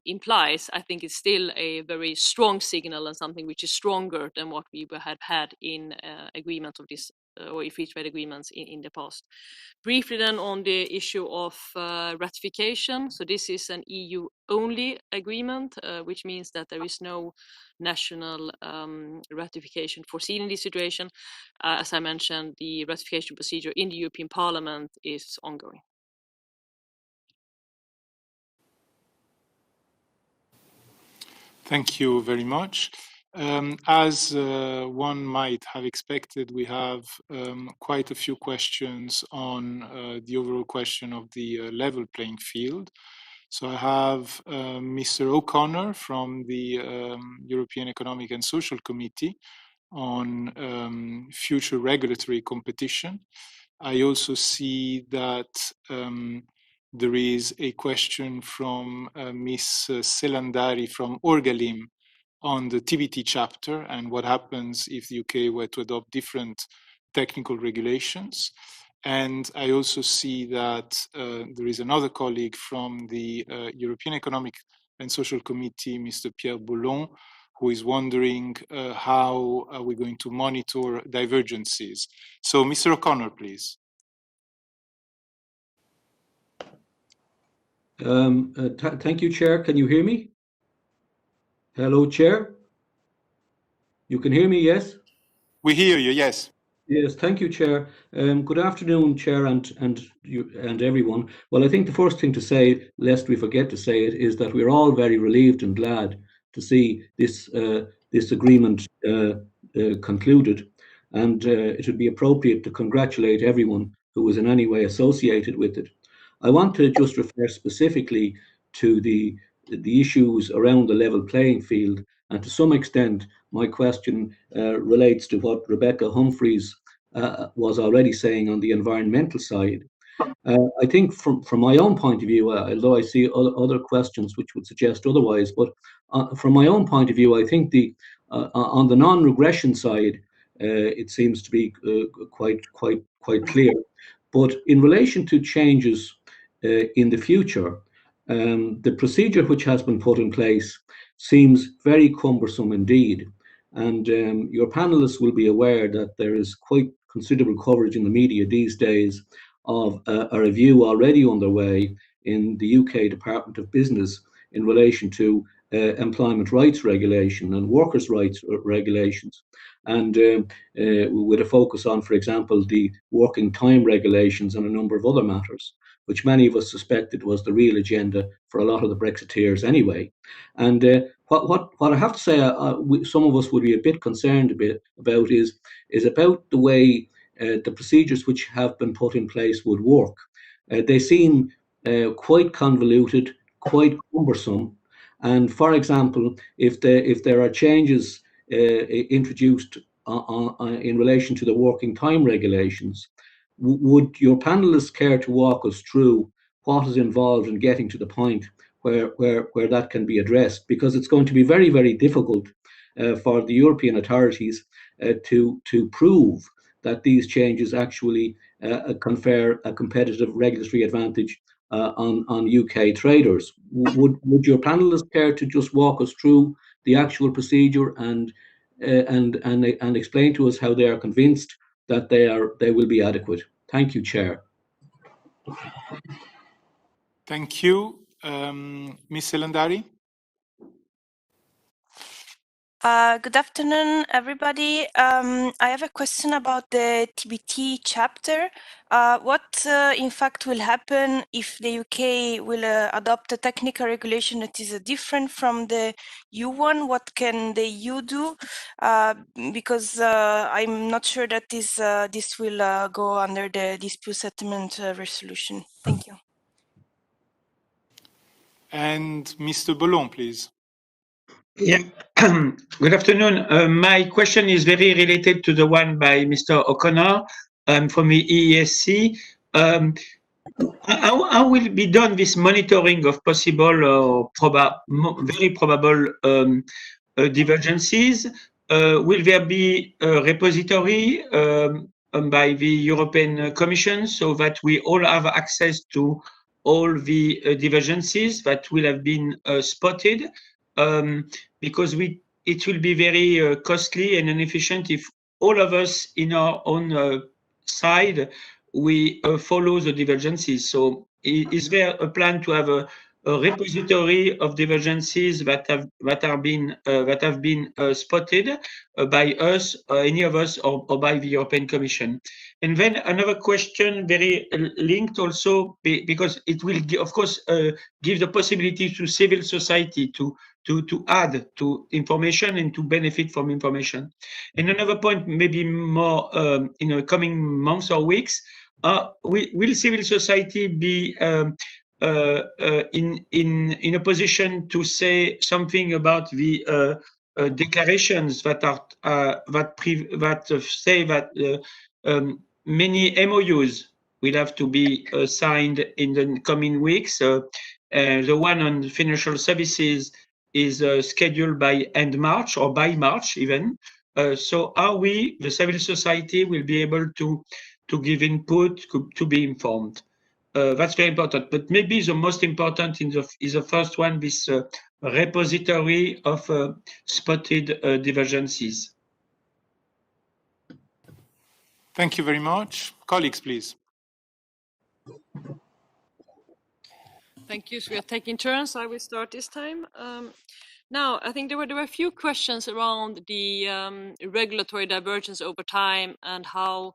implies. I think it's still a very strong signal and something which is stronger than what we had in agreement of this or free trade agreements in the past. Briefly then on the issue of ratification. So this is an EU-only agreement, which means that there is no national ratification foreseen in this situation. As I mentioned, the ratification procedure in the European Parliament is ongoing. Thank you very much. As one might have expected, we have quite a few questions on the overall question of the level playing field. So I have Mr. O'Connor from the European Economic and Social Committee on future regulatory competition. I also see that there is a question from Ms. Selandari from Orgalim on the TBT chapter and what happens if the UK were to adopt different technical regulations. And I also see that there is another colleague from the European Economic and Social Committee, Mr. Pierre Boulon, who is wondering how are we going to monitor divergences. So Mr. O'Connor, please. Thank you, Chair. Can you hear me? Hello, Chair. You can hear me, yes? We hear you, yes. Yes, thank you, Chair. Good afternoon, Chair, and everyone. Well, I think the first thing to say, lest we forget to say it, is that we're all very relieved and glad to see this agreement concluded, and it would be appropriate to congratulate everyone who was in any way associated with it. I want to just refer specifically to the issues around the level playing field, and to some extent, my question relates to what Rebecca Humphreys was already saying on the environmental side. I think from my own point of view, although I see other questions which would suggest otherwise, but from my own point of view, I think on the non-regression side, it seems to be quite clear. But in relation to changes in the future, the procedure which has been put in place seems very cumbersome indeed. And your panelists will be aware that there is quite considerable coverage in the media these days of a review already underway in the UK Department of Business in relation to employment rights regulation and workers' rights regulations. And with a focus on, for example, the working time regulations and a number of other matters, which many of us suspected was the real agenda for a lot of the Brexiteers anyway. And what I have to say, some of us would be a bit concerned about is about the way the procedures which have been put in place would work. They seem quite convoluted, quite cumbersome. And for example, if there are changes introduced in relation to the working time regulations, would your panelists care to walk us through what is involved in getting to the point where that can be addressed? Because it's going to be very, very difficult for the European authorities to prove that these changes actually confer a competitive regulatory advantage on UK traders. Would your panelists care to just walk us through the actual procedure and explain to us how they are convinced that they will be adequate? Thank you, Chair. Thank you. Ms. Selandari? Good afternoon, everybody. I have a question about the TBT chapter. What, in fact, will happen if the UK will adopt a technical regulation that is different from the EU one? What can the EU do? Because I'm not sure that this will go under the dispute settlement resolution. Thank you. And Mr. Boulon, please. Yeah, good afternoon. My question is very related to the one by Mr. O'Connor from the EESC. How will be done this monitoring of possible or very probable divergences? Will there be a repository by the European Commission so that we all have access to all the divergences that will have been spotted? Because it will be very costly and inefficient if all of us in our own side, we follow the divergences. So is there a plan to have a repository of divergences that have been spotted by us, any of us, or by the European Commission? And then another question, very linked also, because it will, of course, give the possibility to civil society to add to information and to benefit from information. And another point, maybe more in the coming months or weeks, will civil society be in a position to say something about the declarations that say that many MOUs will have to be signed in the coming weeks? The one on financial services is scheduled by end March, or by March even. So are we, the civil society, will be able to give input, to be informed? That's very important. But maybe the most important is the first one, this repository of spotted divergences. Thank you very much. Colleagues, please. Thank you. So we are taking turns. I will start this time. Now, I think there were a few questions around the regulatory divergence over time and how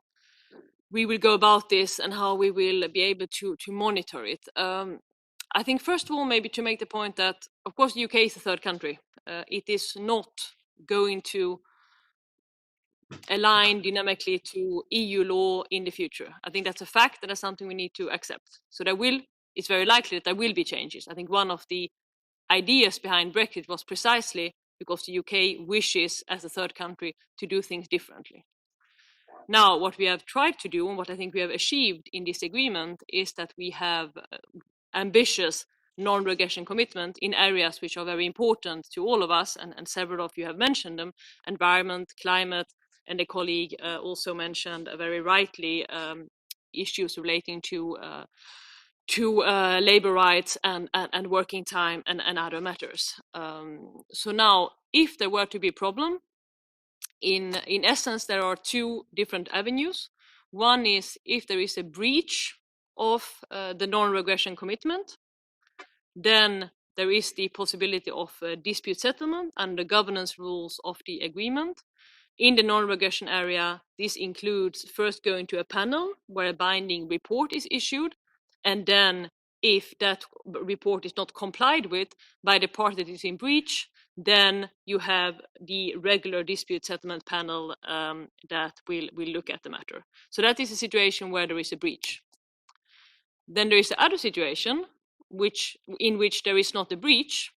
we will go about this and how we will be able to monitor it. I think first of all, maybe to make the point that, of course, the UK is a third country. It is not going to align dynamically to EU law in the future. I think that's a fact, and that's something we need to accept. So it's very likely that there will be changes. I think one of the ideas behind Brexit was precisely because the UK wishes, as a third country, to do things differently. Now, what we have tried to do, and what I think we have achieved in this agreement, is that we have ambitious non-regression commitment in areas which are very important to all of us, and several of you have mentioned them: environment, climate, and a colleague also mentioned very rightly issues relating to labor rights and working time and other matters. So now, if there were to be a problem, in essence, there are two different avenues. One is if there is a breach of the non-regression commitment, then there is the possibility of dispute settlement and the governance rules of the agreement. In the non-regression area, this includes first going to a panel where a binding report is issued, and then if that report is not complied with by the party that is in breach, then you have the regular dispute settlement panel that will look at the matter. So that is a situation where there is a breach. Then there is the other situation in which there is not a breach,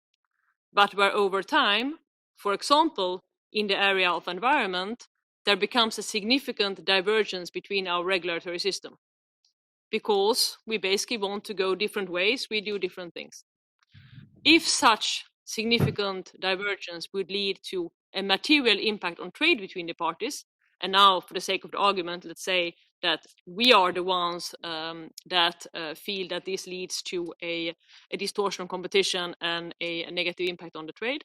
but where over time, for example, in the area of environment, there becomes a significant divergence between our regulatory system, because we basically want to go different ways, we do different things. If such significant divergence would lead to a material impact on trade between the parties, and now for the sake of the argument, let's say that we are the ones that feel that this leads to a distortion of competition and a negative impact on the trade,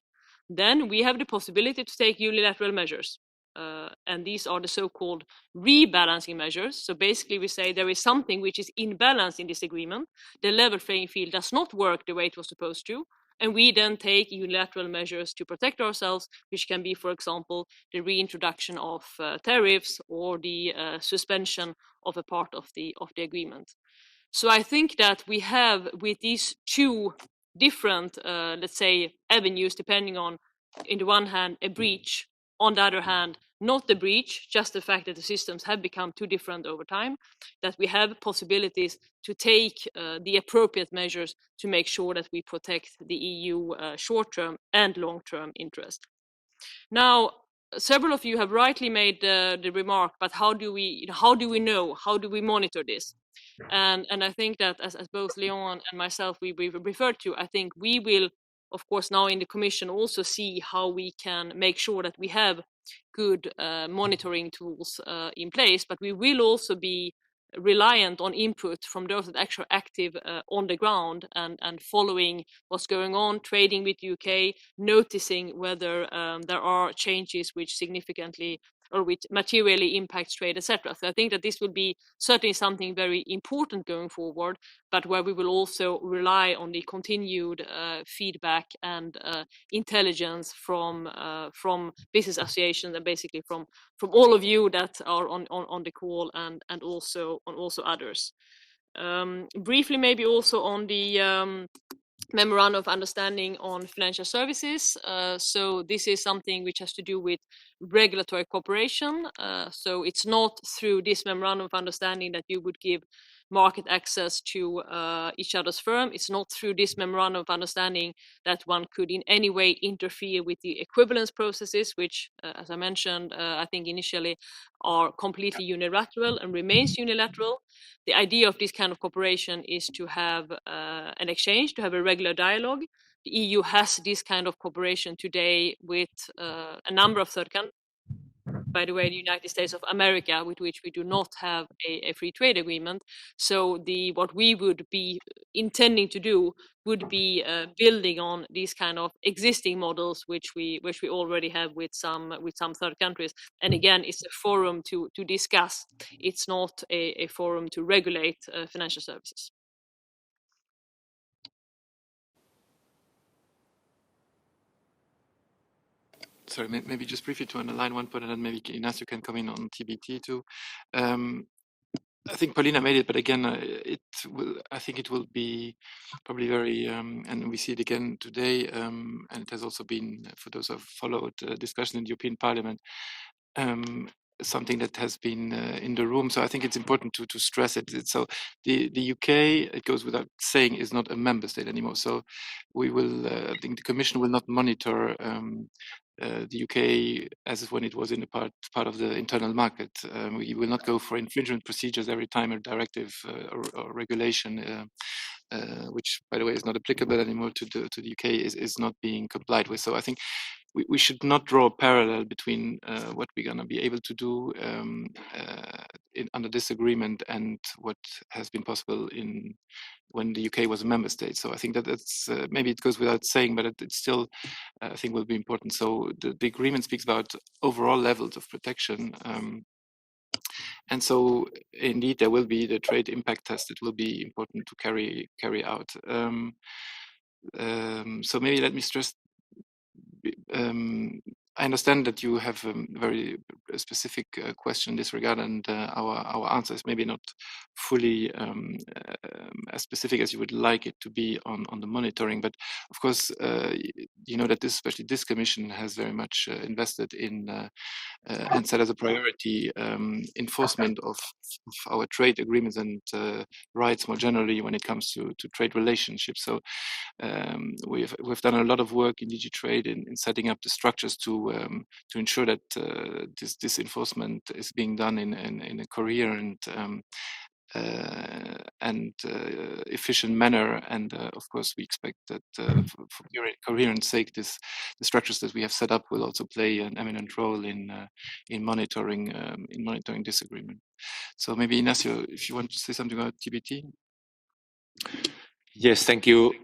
then we have the possibility to take unilateral measures. And these are the so-called rebalancing measures. So basically we say there is something which is in balance in this agreement. The level playing field does not work the way it was supposed to. And we then take unilateral measures to protect ourselves, which can be, for example, the reintroduction of tariffs or the suspension of a part of the agreement. So I think that we have, with these two different, let's say, avenues, depending on, in the one hand, a breach, on the other hand, not the breach, just the fact that the systems have become too different over time, that we have possibilities to take the appropriate measures to make sure that we protect the EU short-term and long-term interest. Now, several of you have rightly made the remark, but how do we know, how do we monitor this? And I think that as both Leon and myself we referred to, I think we will, of course, now in the Commission also see how we can make sure that we have good monitoring tools in place, but we will also be reliant on input from those that actually are active on the ground and following what's going on, trading with UK, noticing whether there are changes which significantly which materially impacts trade, etc. So I think that this will be certainly something very important going forward, but where we will also rely on the continued feedback and intelligence from business associations and basically from all of you that are on the call and also others. Briefly, maybe also on the memorandum of understanding on financial services. So this is something which has to do with regulatory cooperation. So it's not through this memorandum of understanding that you would give market access to each other's firm. It's not through this memorandum of understanding that one could in any way interfere with the equivalence processes, which, as I mentioned, I think initially are completely unilateral and remains unilateral. The idea of this kind of cooperation is to have an exchange, to have a regular dialogue. The EU has this kind of cooperation today with a number of third countries. By the way, the United States of America, with which we do not have a free trade agreement. So what we would be intending to do would be building on these kind of existing models, which we already have with some third countries. And again, it's a forum to discuss. It's not a forum to regulate financial services. Sorry, maybe just briefly to underline one point, and then maybe Ignacio can come in on TBT too. I think Paulina made it, but again, I think it will be probably very, and we see it again today, and it has also been, for those who have followed discussion in the European Parliament, something that has been in the room. So I think it's important to stress it. So the UK, it goes without saying, is not a member state anymore. So we will, I think the Commission will not monitor the UK as when it was in the part of the internal market. We will not go for infringement procedures every time a directive or regulation, which by the way is not applicable anymore to the UK, is not being complied with. So I think we should not draw a parallel between what we're going to be able to do under this agreement and what has been possible when the UK was a member state. So I think that's maybe it goes without saying, but it still I think will be important. So the agreement speaks about overall levels of protection. And so indeed there will be the trade impact test. It will be important to carry out. So maybe let me stress, I understand that you have a very specific question in this regard, and our answer is maybe not fully as specific as you would like it to be on the monitoring. But of course, you know that especially this Commission has very much invested in and set as a priority enforcement of our trade agreements and rights more generally when it comes to trade relationships. So we've done a lot of work in DG Trade in setting up the structures to ensure that this enforcement is being done in a coherent and efficient manner. And of course, we expect that for coherence sake, the structures that we have set up will also play an eminent role in monitoring this agreement. So maybe Ignacio, if you want to say something about TBT. Yes, thank you,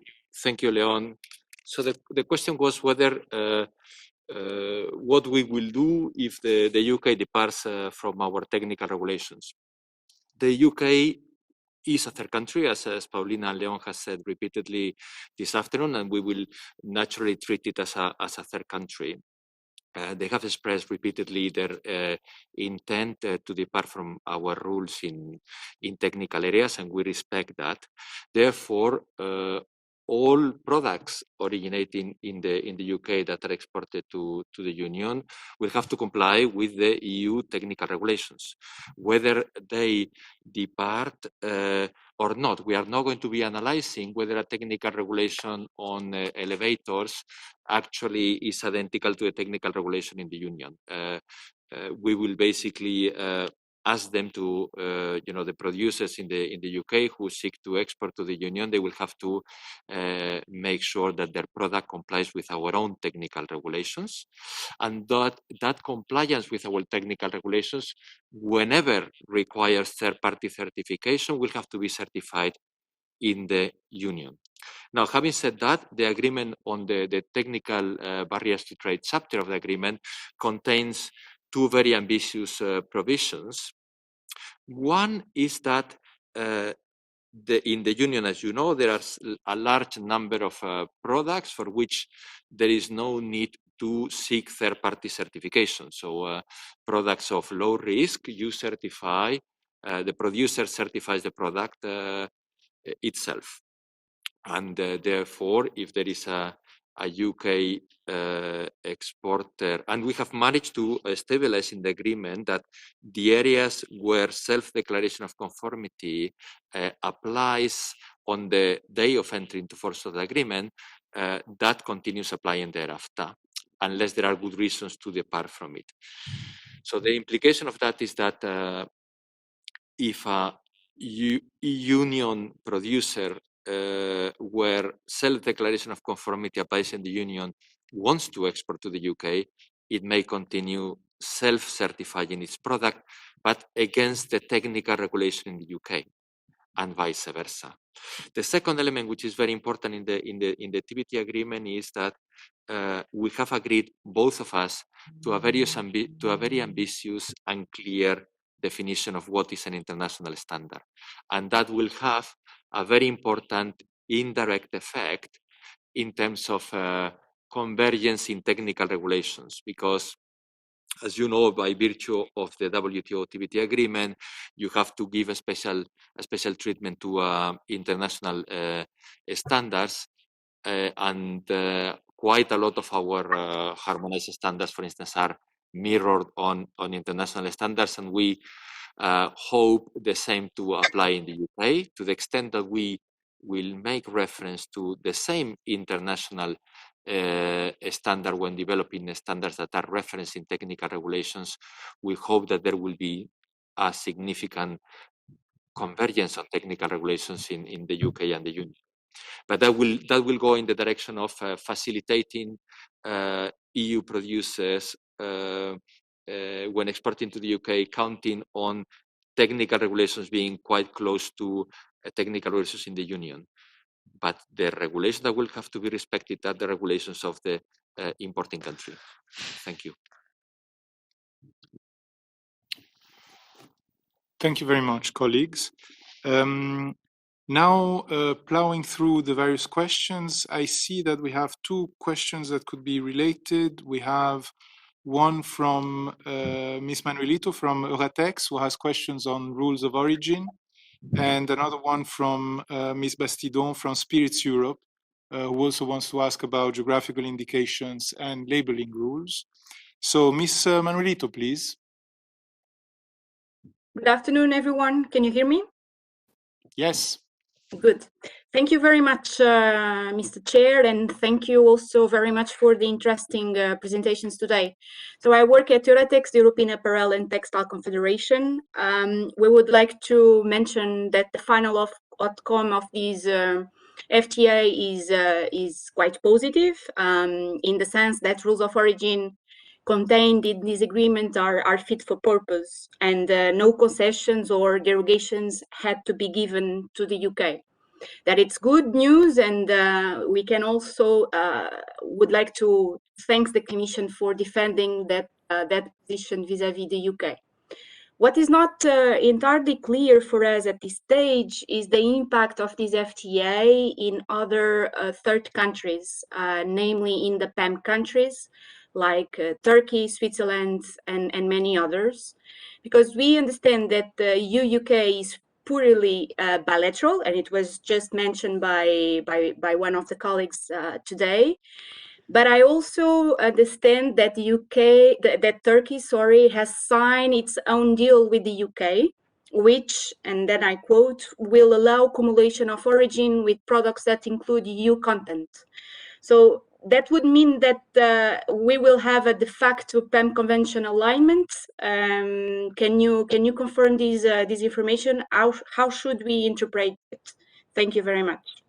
Leon. So the question was whether what we will do if the UK departs from our technical regulations. The UK is a third country, as Paulina and Leon has said repeatedly this afternoon, and we will naturally treat it as a third country. They have expressed repeatedly their intent to depart from our rules in technical areas, and we respect that. Therefore, all products originating in the UK that are exported to the Union will have to comply with the EU technical regulations, whether they depart or not. We are not going to be analyzing whether a technical regulation on elevators actually is identical to a technical regulation in the Union. We will basically ask them to, the producers in the UK who seek to export to the Union, they will have to make sure that their product complies with our own technical regulations, and that compliance with our technical regulations, whenever requires third-party certification, will have to be certified in the Union. Now, having said that, the agreement on the technical barriers to trade chapter of the agreement contains two very ambitious provisions. One is that in the Union, as you know, there are a large number of products for which there is no need to seek third-party certification. So products of low risk, you certify, the producer certifies the product itself. And therefore, if there is a UK exporter, and we have managed to stabilize in the agreement that the areas where self-declaration of conformity applies on the day of entry into force of the agreement, that continues applying thereafter, unless there are good reasons to depart from it. So the implication of that is that if a union producer where self-declaration of conformity applies in the Union wants to export to the UK, it may continue self-certifying its product, but against the technical regulation in the UK, and vice versa. The second element, which is very important in the TBT agreement, is that we have agreed, both of us, to a very ambitious and clear definition of what is an international standard, and that will have a very important indirect effect in terms of convergence in technical regulations, because, as you know, by virtue of the WTO TBT agreement, you have to give a special treatment to international standards, and quite a lot of our harmonized standards, for instance, are mirrored on international standards, and we hope the same to apply in the UK, to the extent that we will make reference to the same international standard when developing standards that are referenced in technical regulations. We hope that there will be a significant convergence on technical regulations in the UK and the Union. But that will go in the direction of facilitating EU producers when exporting to the UK, counting on technical regulations being quite close to technical regulations in the Union. But the regulations that will have to be respected are the regulations of the importing country. Thank you. Thank you very much, colleagues. Now, plowing through the various questions, I see that we have two questions that could be related. We have one from Ms. Manuelito from Euratex, who has questions on rules of origin, and another one from Ms. Bastidon from Spirits Europe, who also wants to ask about geographical indications and labeling rules. So, Ms. Manuelito, please. Good afternoon, everyone. Can you hear me? Yes. Good. Thank you very much, Mr. Chair, and thank you also very much for the interesting presentations today. So I work at Euratex, the European Apparel and Textile Confederation. We would like to mention that the final outcome of these FTA is quite positive, in the sense that rules of origin contained in this agreement are fit for purpose, and no concessions or derogations had to be given to the UK. That it's good news, and we can also would like to thank the Commission for defending that position vis-à-vis the UK. What is not entirely clear for us at this stage is the impact of this FTA in other third countries, namely in the PAM countries, like Turkey, Switzerland, and many others, because we understand that the EU-UK is purely bilateral, and it was just mentioned by one of the colleagues today. But I also understand that that Turkey, has signed its own deal with the UK, which, and then I quote, will allow cumulation of origin with products that include EU content. So that would mean that we will have a de facto PAM convention alignment. Can you confirm this information? How should we interpret it? Thank you very much.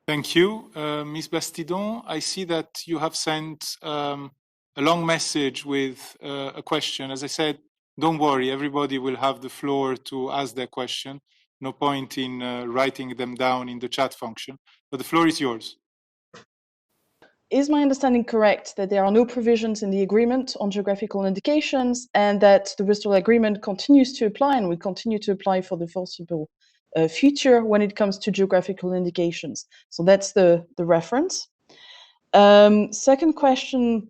Thank you. Ms. Bastidon, I see that you have sent a long message with a question. As I said, don't worry, everybody will have the floor to ask their question. No point in writing them down in the chat function, but the floor is yours. is my understanding correct that there are no provisions in the agreement on geographical indications and that the Bristol Agreement continues to apply and will continue to apply for the foreseeable future when it comes to geographical indications? So that's the reference. Second question,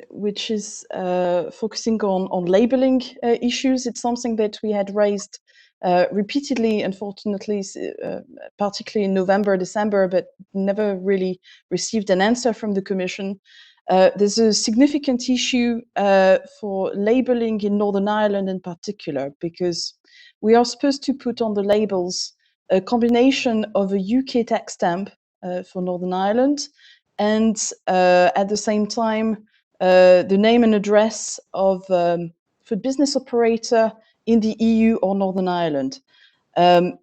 which is focusing on labeling issues. It's something that we had raised repeatedly, unfortunately, particularly in November, December, but never really received an answer from the Commission. There's a significant issue for labeling in Northern Ireland in particular, because we are supposed to put on the labels a combination of a UK tax stamp for Northern Ireland and at the same time the name and address of food business operator in the EU or Northern Ireland.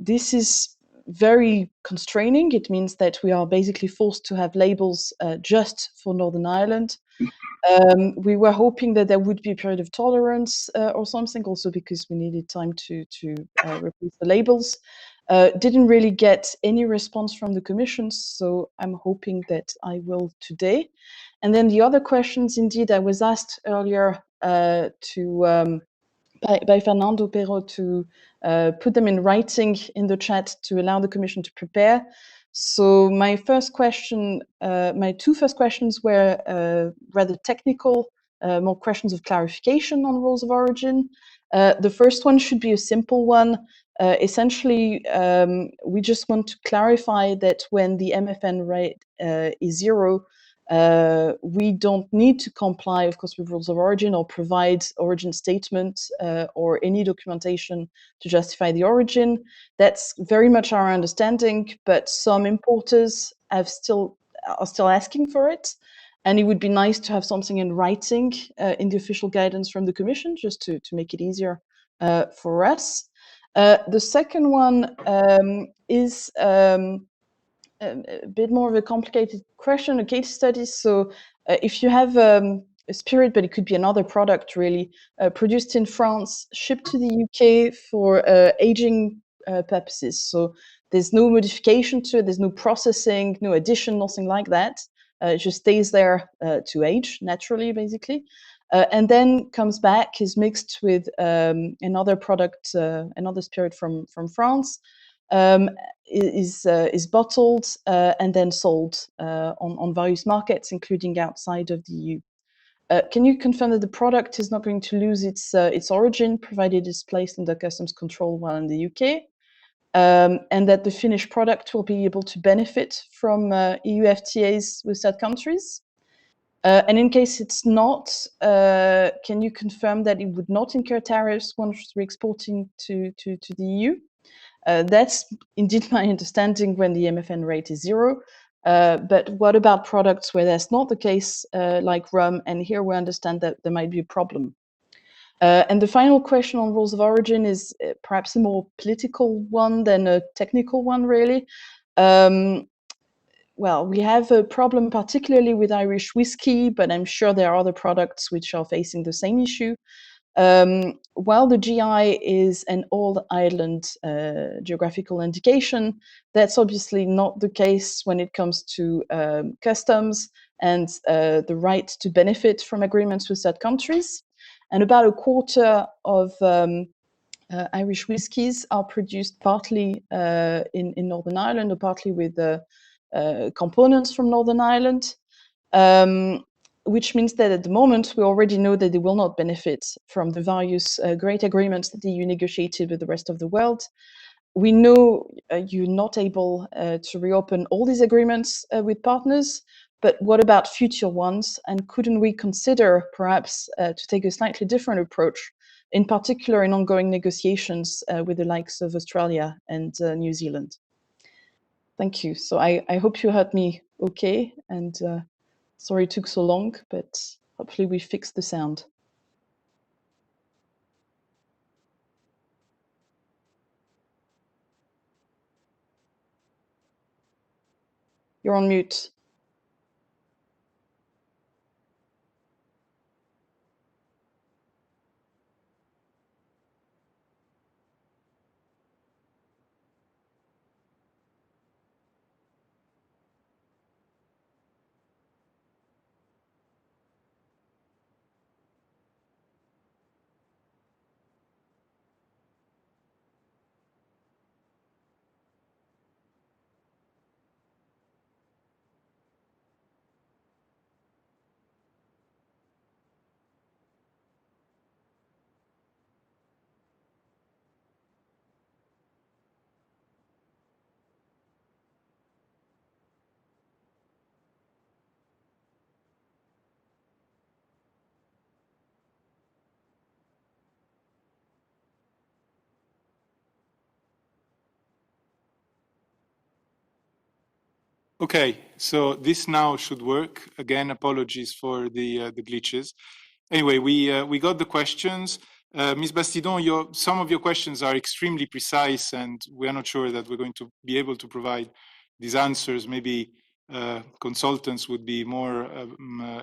This is very constraining. It means that we are basically forced to have labels just for Northern Ireland. We were hoping that there would be a period of tolerance or something, also because we needed time to replace the labels. Didn't really get any response from the Commission, so I'm hoping that I will today. And then the other questions, indeed, I was asked earlier by Fernando Pero to put them in writing in the chat to allow the Commission to prepare. So my first question, my two first questions were rather technical, more questions of clarification on rules of origin. The first one should be a simple one. Essentially, we just want to clarify that when the MFN rate is 0, we don't need to comply, of course, with rules of origin or provide origin statements or any documentation to justify the origin. That's very much our understanding, but some importers are still asking for it. And it would be nice to have something in writing in the official guidance from the Commission, just to make it easier for us. The second one is a bit more of a complicated question, a case study. So if you have a spirit, but it could be another product really, produced in France, shipped to the UK for aging purposes. So there's no modification to it, there's no processing, no addition, nothing like that. It just stays there to age naturally, basically. And then comes back, is mixed with another product, another spirit from France, is bottled and then sold on various markets, including outside of the EU. Can you confirm that the product is not going to lose its origin, provided it's placed under customs control while in the UK, and that the finished product will be able to benefit from EU FTAs with third countries? And in case it's not, can you confirm that it would not incur tariffs once re-exporting to the EU? That's indeed my understanding when the MFN rate is 0. But what about products where that's not the case, like rum? And here we understand that there might be a problem. And the final question on rules of origin is perhaps a more political one than a technical one, really. Well, we have a problem particularly with Irish whiskey, but I'm sure there are other products which are facing the same issue. While the GI is an All Ireland geographical indication, that's obviously not the case when it comes to customs and the right to benefit from agreements with third countries. And about a quarter of Irish whiskies are produced partly in Northern Ireland or partly with components from Northern Ireland. Which means that at the moment, we already know that they will not benefit from the various great agreements that the EU negotiated with the rest of the world. We know you're not able to reopen all these agreements with partners, but what about future ones? And couldn't we consider perhaps to take a slightly different approach, in particular in ongoing negotiations with the likes of Australia and New Zealand? Thank you. So I hope you heard me okay, and sorry it took so long, but hopefully we fixed the sound. You're on mute. Okay, so this now should work. Again, apologies for the glitches. Anyway, we got the questions. Ms. Bastidon, some of your questions are extremely precise, and we are not sure that we're going to be able to provide these answers. Maybe consultants would be more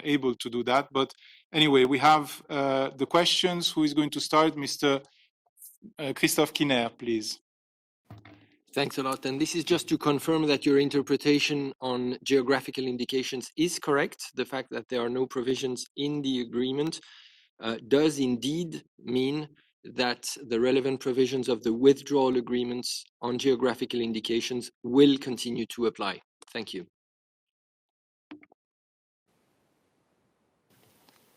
able to do that. But anyway, we have the questions. Who is going to start? Mr. Christophe Kiner, please. Thanks a lot. And this is just to confirm that your interpretation on geographical indications is correct. The fact that there are no provisions in the agreement does indeed mean that the relevant provisions of the withdrawal agreements on geographical indications will continue to apply. Thank you.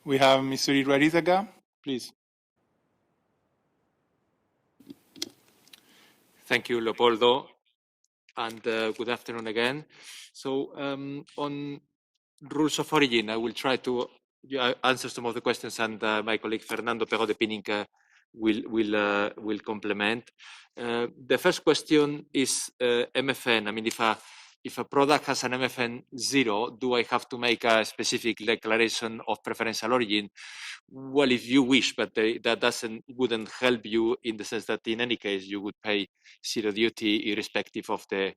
We have Mr. Irarizaga, please. Thank you, Leopoldo, and good afternoon again. So on rules of origin, I will try to answer some of the questions, and my colleague Fernando Perro de Pininca will complement. The first question is MFN. I mean, if a product has an MFN 0, do I have to make a specific declaration of preferential origin? Well, if you wish, but that wouldn't help you in the sense that in any case you would pay zero duty irrespective of the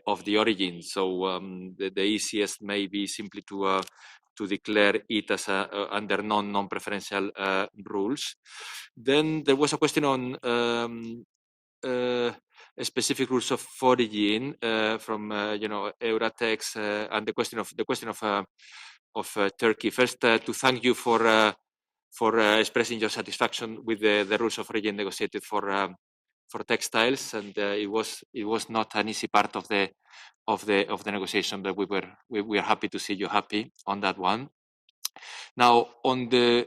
origin. So the easiest may be simply to declare it as under non-preferential rules. Then there was a question on specific rules of origin from Euratex and the question of Turkey. First, to thank you for expressing your satisfaction with the rules of origin negotiated for textiles, and it was not an easy part of the negotiation, but we are happy to see you happy on that one. Now, on the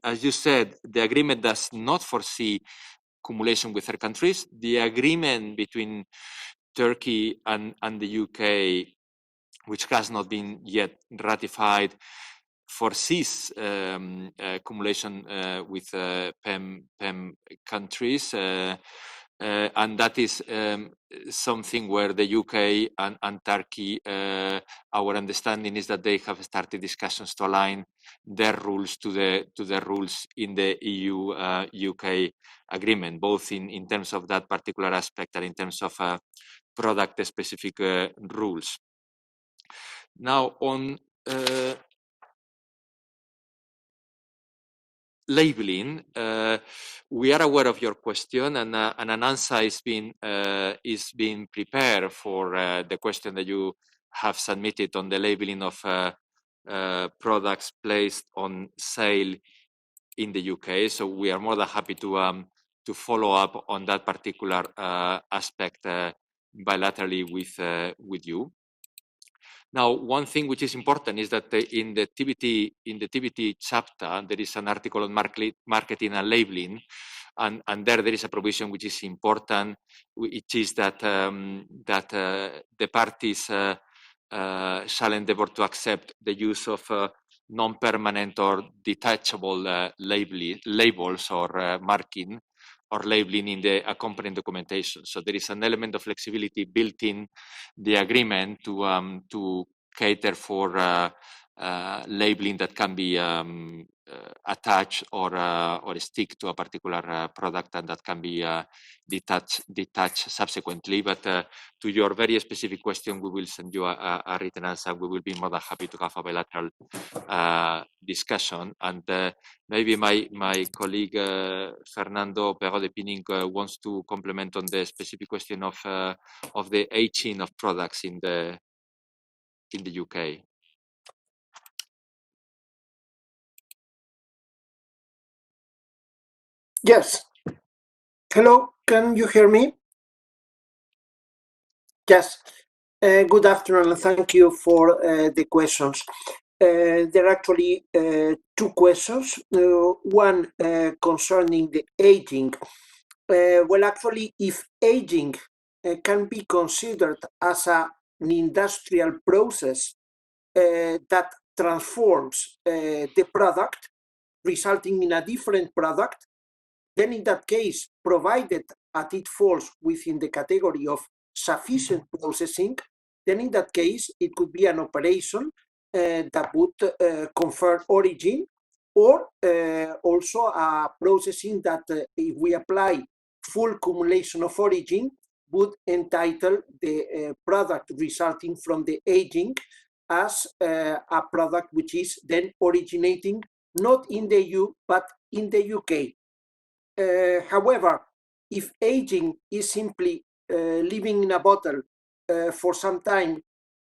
as you said, the agreement does not foresee cumulation with third countries. The agreement between Turkey and the UK, which has not been yet ratified, foresees cumulation with PEM countries, and that is something where the UK and Turkey, our understanding is that they have started discussions to align their rules to the rules in the EU-UK agreement, both in terms of that particular aspect and in terms of product-specific rules. Now, on labeling, we are aware of your question, and an answer is being prepared for the question that you have submitted on the labeling of products placed on sale in the UK. So we are more than happy to follow up on that particular aspect bilaterally with you. Now, one thing which is important is that in the TBT chapter, there is an article on marketing and labeling, and there is a provision which is important, which is that the parties shall endeavor to accept the use of non-permanent or detachable labels or marking or labeling in the accompanying documentation. So there is an element of flexibility built in the agreement to cater for labeling that can be attached or stick to a particular product, and that can be detached subsequently. But to your very specific question, we will send you a written answer. We will be more than happy to have a bilateral discussion. And maybe my colleague Fernando Perro de Pininca wants to complement on the specific question of the aging of products in the UK. Yes. Hello, can you hear me? Yes. Good afternoon, and thank you for the questions. There are actually two questions. One concerning the aging. Well, actually, if aging can be considered as an industrial process that transforms the product, resulting in a different product, then in that case, provided that it falls within the category of sufficient processing, then in that case, it could be an operation that would confer origin, or also a processing that if we apply full cumulation of origin, would entitle the product resulting from the aging as a product which is then originating not in the EU, but in the UK. However, if aging is simply living in a bottle for some time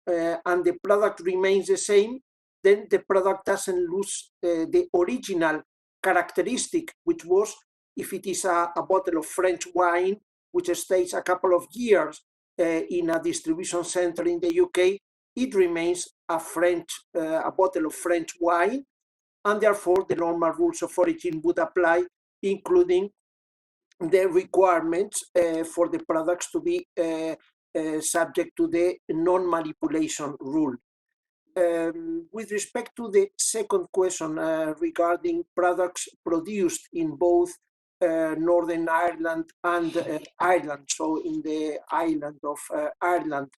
and the product remains the same, then the product doesn't lose the original characteristic, which was if it is a bottle of French wine, which stays a couple of years in a distribution center in the UK, it remains a bottle of French wine, and therefore the normal rules of origin would apply, including the requirements for the products to be subject to the non-manipulation rule. With respect to the second question regarding products produced in both Northern Ireland and Ireland, so in the island of Ireland,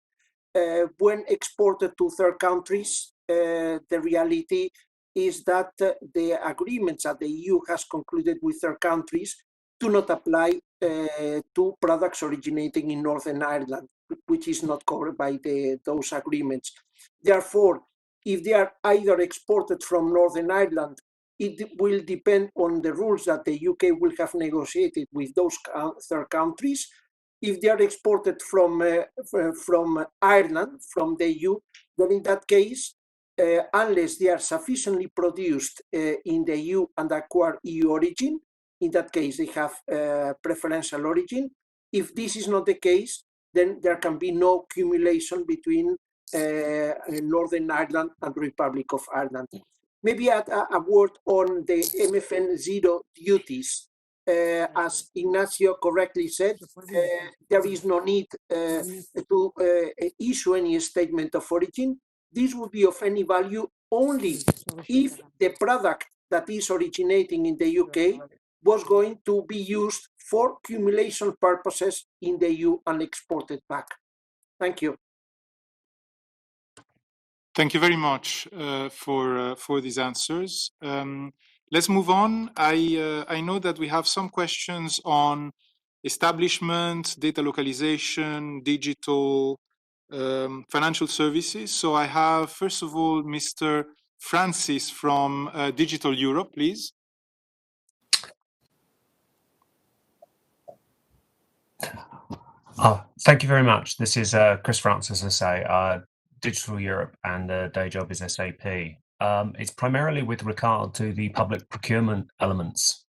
when exported to third countries, the reality is that the agreements that the EU has concluded with third countries do not apply to products originating in Northern Ireland, which is not covered by those agreements. Therefore, if they are either exported from Northern Ireland, it will depend on the rules that the UK will have negotiated with those third countries. If they are exported from Ireland, from the EU, then in that case, unless they are sufficiently produced in the EU and acquire EU origin, in that case, they have preferential origin. If this is not the case, then there can be no cumulation between Northern Ireland and the Republic of Ireland. Maybe add a word on the MFN zero duties. As Ignacio correctly said, there is no need to issue any statement of origin. This would be of any value only if the product that is originating in the UK was going to be used for cumulation purposes in the EU and exported back. Thank you. Thank you very much for these answers. Let's move on. I know that we have some questions on establishment, data localization, digital, financial services. So I have, first of all, Mr. Francis from Digital Europe, please. Thank you very much. This is Chris Francis, as I say, Digital Europe, and the day job is SAP. It's primarily with regard to the public procurement elements.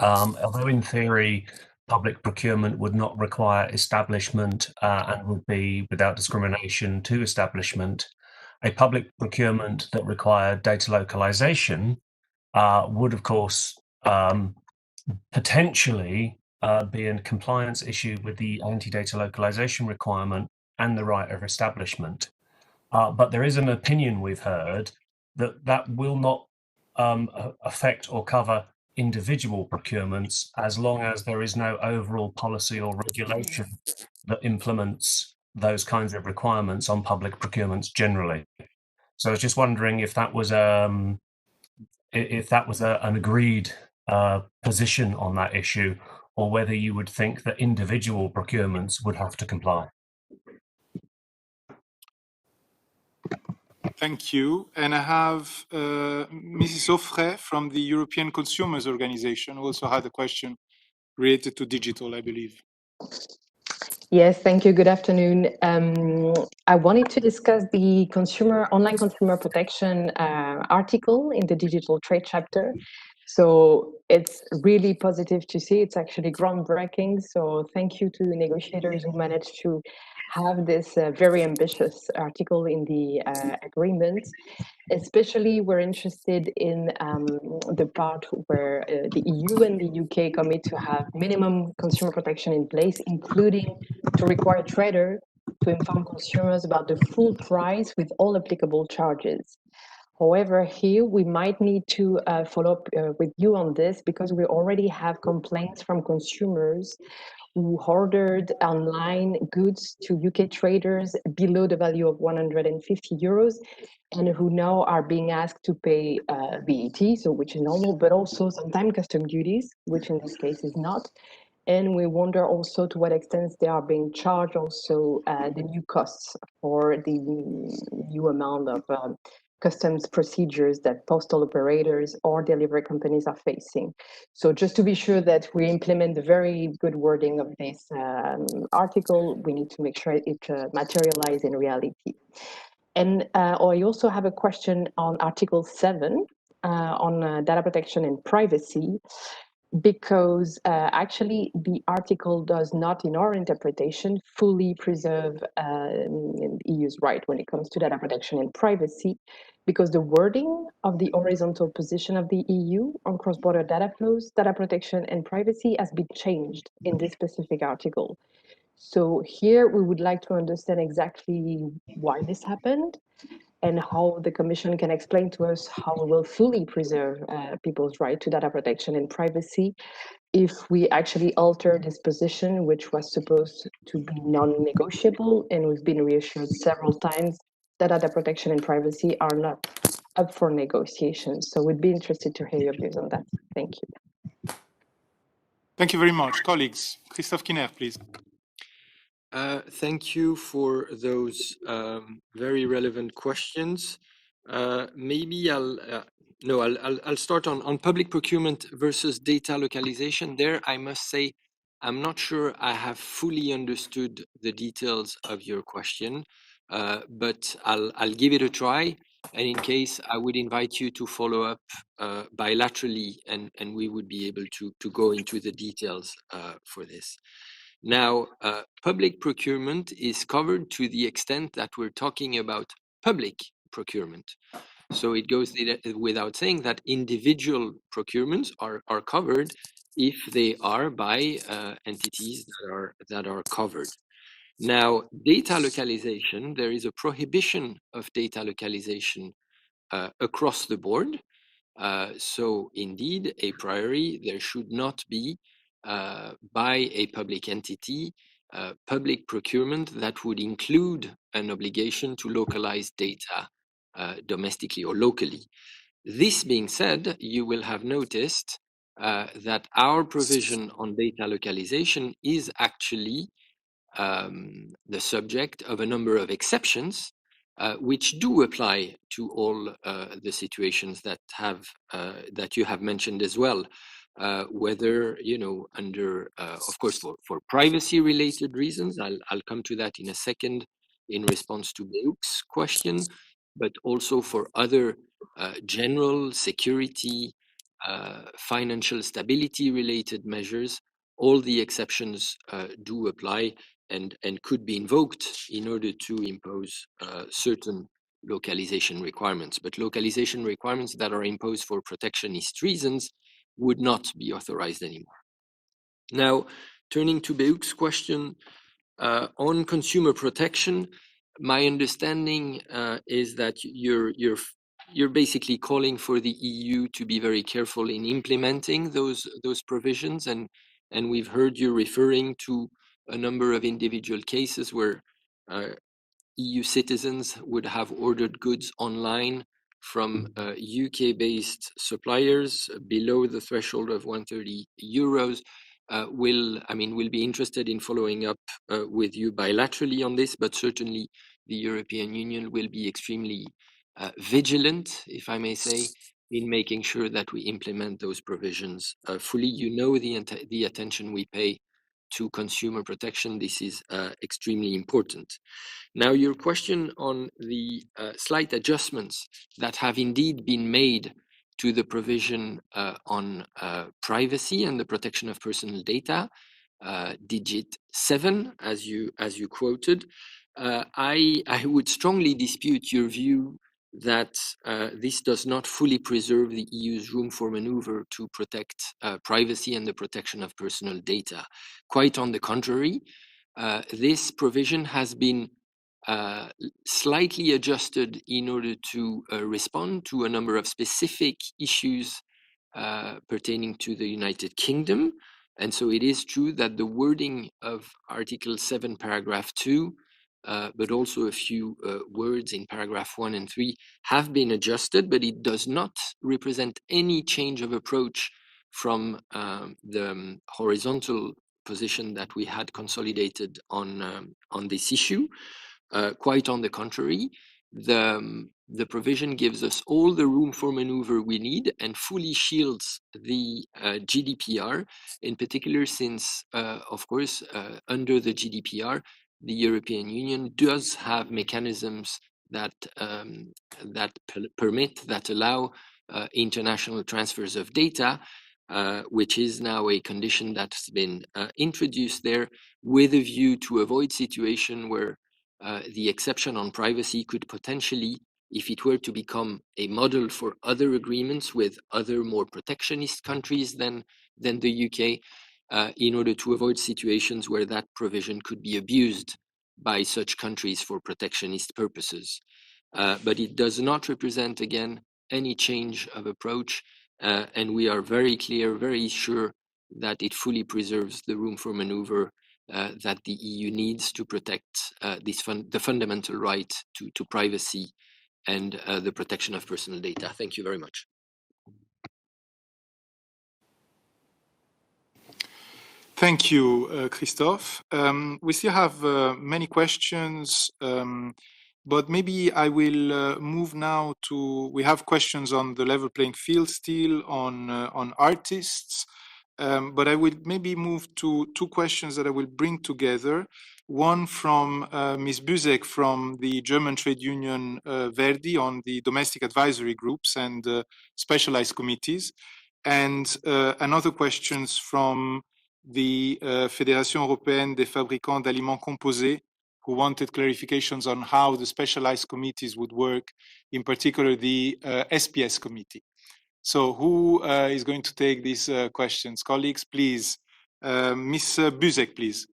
Although in theory, public procurement would not require establishment and would be without discrimination to establishment, a public procurement that required data localization would, of course, potentially be a compliance issue with the anti-data localization requirement and the right of establishment. But there is an opinion we've heard that will not affect or cover individual procurements as long as there is no overall policy or regulation that implements those kinds of requirements on public procurements generally. So I was just wondering if that was an agreed position on that issue, or whether you would think that individual procurements would have to comply. Thank you. And I have Mrs. Offray from the European Consumers Organization who also had a question related to digital, I believe. Yes, thank you. Good afternoon. I wanted to discuss the online consumer protection article in the digital trade chapter. So it's really positive to see. It's actually groundbreaking. So thank you to the negotiators who managed to have this very ambitious article in the agreement. Especially, we're interested in the part where the EU and the UK commit to have minimum consumer protection in place, including to require a trader to inform consumers about the full price with all applicable charges. However, here we might need to follow up with you on this, because we already have complaints from consumers who ordered online goods to UK traders below the value of 150 euros and who now are being asked to pay VAT, so which is normal, but also sometimes custom duties, which in this case is not. And we wonder also to what extent they are being charged also the new costs for the new amount of customs procedures that postal operators or delivery companies are facing. So just to be sure that we implement the very good wording of this article, we need to make sure it materializes in reality. And I also have a question on Article 7 on data protection and privacy, because actually the article does not, in our interpretation, fully preserve EU's right when it comes to data protection and privacy, because the wording of the horizontal position of the EU on cross-border data flows, data protection and privacy has been changed in this specific article. So here we would like to understand exactly why this happened and how the Commission can explain to us how we will fully preserve people's right to data protection and privacy if we actually alter this position, which was supposed to be non-negotiable, and we've been reassured several times that data protection and privacy are not up for negotiations. So we'd be interested to hear your views on that. Thank you. Thank you very much. Colleagues, Christophe Kinner, please. Thank you for those very relevant questions. Maybe I'll start on public procurement versus data localization. There, I must say, I'm not sure I have fully understood the details of your question, but I'll give it a try. And in case, I would invite you to follow up bilaterally, and we would be able to go into the details for this. Now, public procurement is covered to the extent that we're talking about public procurement. So it goes without saying that individual procurements are covered if they are by entities that are covered. Now, data localization, there is a prohibition of data localization across the board. So indeed, a priori, there should not be by a public entity public procurement that would include an obligation to localize data domestically or locally. This being said, you will have noticed that our provision on data localization is actually the subject of a number of exceptions which do apply to all the situations that you have mentioned as well, whether under, of course, for privacy-related reasons. I'll come to that in a second in response to Beuk's question, but also for other general security, financial stability-related measures. All the exceptions do apply and could be invoked in order to impose certain localization requirements. But localization requirements that are imposed for protectionist reasons would not be authorized anymore. Now, turning to Beuk's question on consumer protection, my understanding is that you're basically calling for the EU to be very careful in implementing those provisions, and we've heard you referring to a number of individual cases where EU citizens would have ordered goods online from UK-based suppliers below the threshold of 130 euros. We'll be interested in following up with you bilaterally on this, but certainly the European Union will be extremely vigilant, if I may say, in making sure that we implement those provisions fully. You know the attention we pay to consumer protection. This is extremely important. Now, your question on the slight adjustments that have indeed been made to the provision on privacy and the protection of personal data, digit 7, as you quoted, I would strongly dispute your view that this does not fully preserve the EU's room for maneuver to protect privacy and the protection of personal data. Quite on the contrary, this provision has been slightly adjusted in order to respond to a number of specific issues pertaining to the United Kingdom, And so it is true that the wording of Article 7, paragraph 2, but also a few words in paragraph 1 and 3 have been adjusted, but it does not represent any change of approach from the horizontal position that we had consolidated on this issue. Quite on the contrary, the provision gives us all the room for maneuver we need and fully shields the GDPR, in particular since, of course, under the GDPR, the European Union does have mechanisms that that allow international transfers of data, which is now a condition that's been introduced there with a view to avoid situation where the exception on privacy could potentially, if it were to become a model for other agreements with other more protectionist countries than the UK, in order to avoid situations where that provision could be abused by such countries for protectionist purposes. But it does not represent, again, any change of approach, and we are very clear, very sure that it fully preserves the room for maneuver that the EU needs to protect the fundamental right to privacy and the protection of personal data. Thank you very much. Thank you, Christophe. We still have many questions, but maybe I will move now to, we have questions on the level playing field still, on artists, but I will maybe move to two questions that I will bring together. One from Ms. Büsek from the German trade union Verdi on the domestic advisory groups and specialized committees, and another questions from the Fédération Européenne des Fabricants d'Aliments Composés, who wanted clarifications on how the specialized committees would work, in particular the SPS committee. So who is going to take these questions? Colleagues, please. Ms. Büsek, please.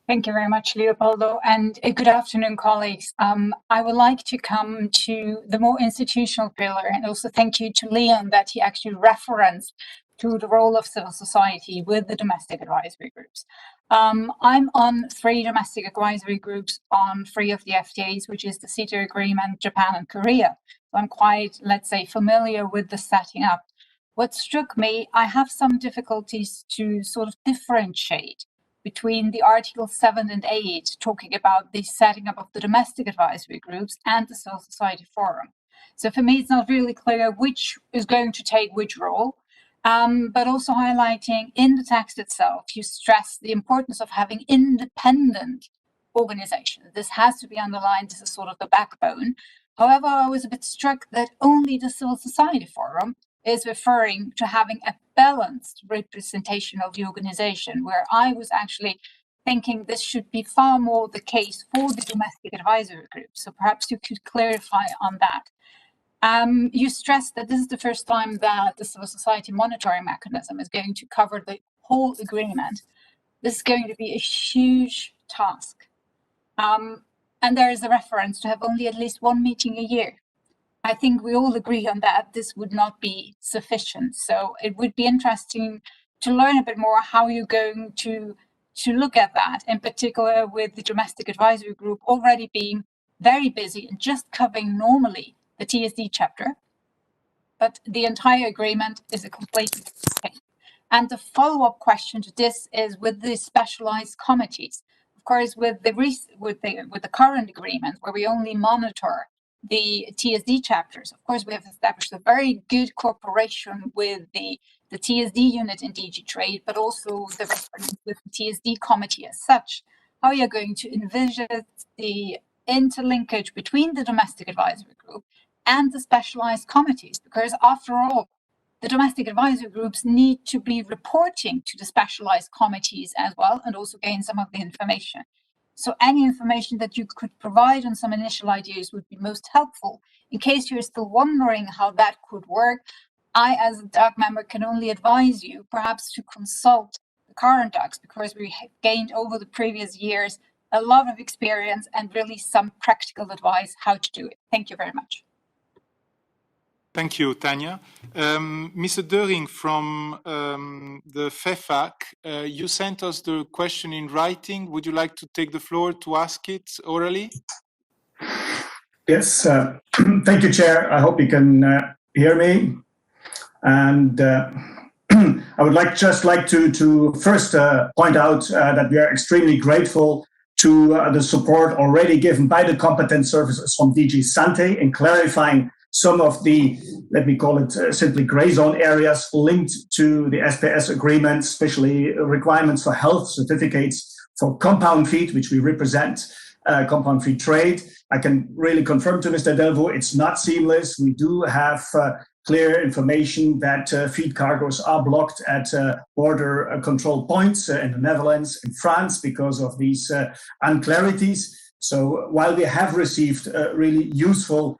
Thank you very much, Leopoldo, and good afternoon, colleagues. I would like to come to the more institutional pillar, and also thank you to Leon that he actually referenced to the role of civil society with the domestic advisory groups. I'm on 3 domestic advisory groups on 3 of the FTAs, which is the CETA agreement, Japan and Korea. So I'm quite, let's say, familiar with the setting up. What struck me, I have some difficulties to sort of differentiate between the Article 7 and 8, talking about the setting up of the domestic advisory groups and the civil society forum. So for me, it's not really clear which is going to take which role, but also highlighting in the text itself, you stress the importance of having independent organizations. This has to be underlined. This is sort of the backbone. However, I was a bit struck that only the civil society forum is referring to having a balanced representation of the organization, where I was actually thinking this should be far more the case for the domestic advisory group. So perhaps you could clarify on that. You stressed that this is the first time that the civil society monitoring mechanism is going to cover the whole agreement. This is going to be a huge task. And there is a reference to have only at least 1 meeting a year. I think we all agree on that. This would not be sufficient. So it would be interesting to learn a bit more how you're going to look at that, in particular with the domestic advisory group already being very busy and just covering normally the TSD chapter. But the entire agreement is a completely different thing. And the follow-up question to this is with the specialized committees. Of course, with the current agreement, where we only monitor the TSD chapters, of course, we have established a very good cooperation with the TSD unit in DG Trade, but also the reference with the TSD committee as such. How you're going to envision the interlinkage between the domestic advisory group and the specialized committees, because after all, the domestic advisory groups need to be reporting to the specialized committees as well, and also gain some of the information. So any information that you could provide on some initial ideas would be most helpful. In case you're still wondering how that could work, I, as a DAG member, can only advise you perhaps to consult the current DAGs, because we have gained over the previous years a lot of experience and really some practical advice how to do it. Thank you very much. Thank you, Tanya. Mr. Döring from the FEFAC, you sent us the question in writing. Would you like to take the floor to ask it orally? Yes, thank you, Chair. I hope you can hear me. And I would just like to first point out that we are extremely grateful to the support already given by the competent services from DG Sante in clarifying some of the, let me call it simply gray zone areas linked to the SPS agreement, especially requirements for health certificates for compound feed, which we represent, compound feed trade. I can really confirm to Mr. Delvaux, it's not seamless. We do have clear information that feed cargoes are blocked at border control points in the Netherlands, in France, because of these unclarities. So while we have received really useful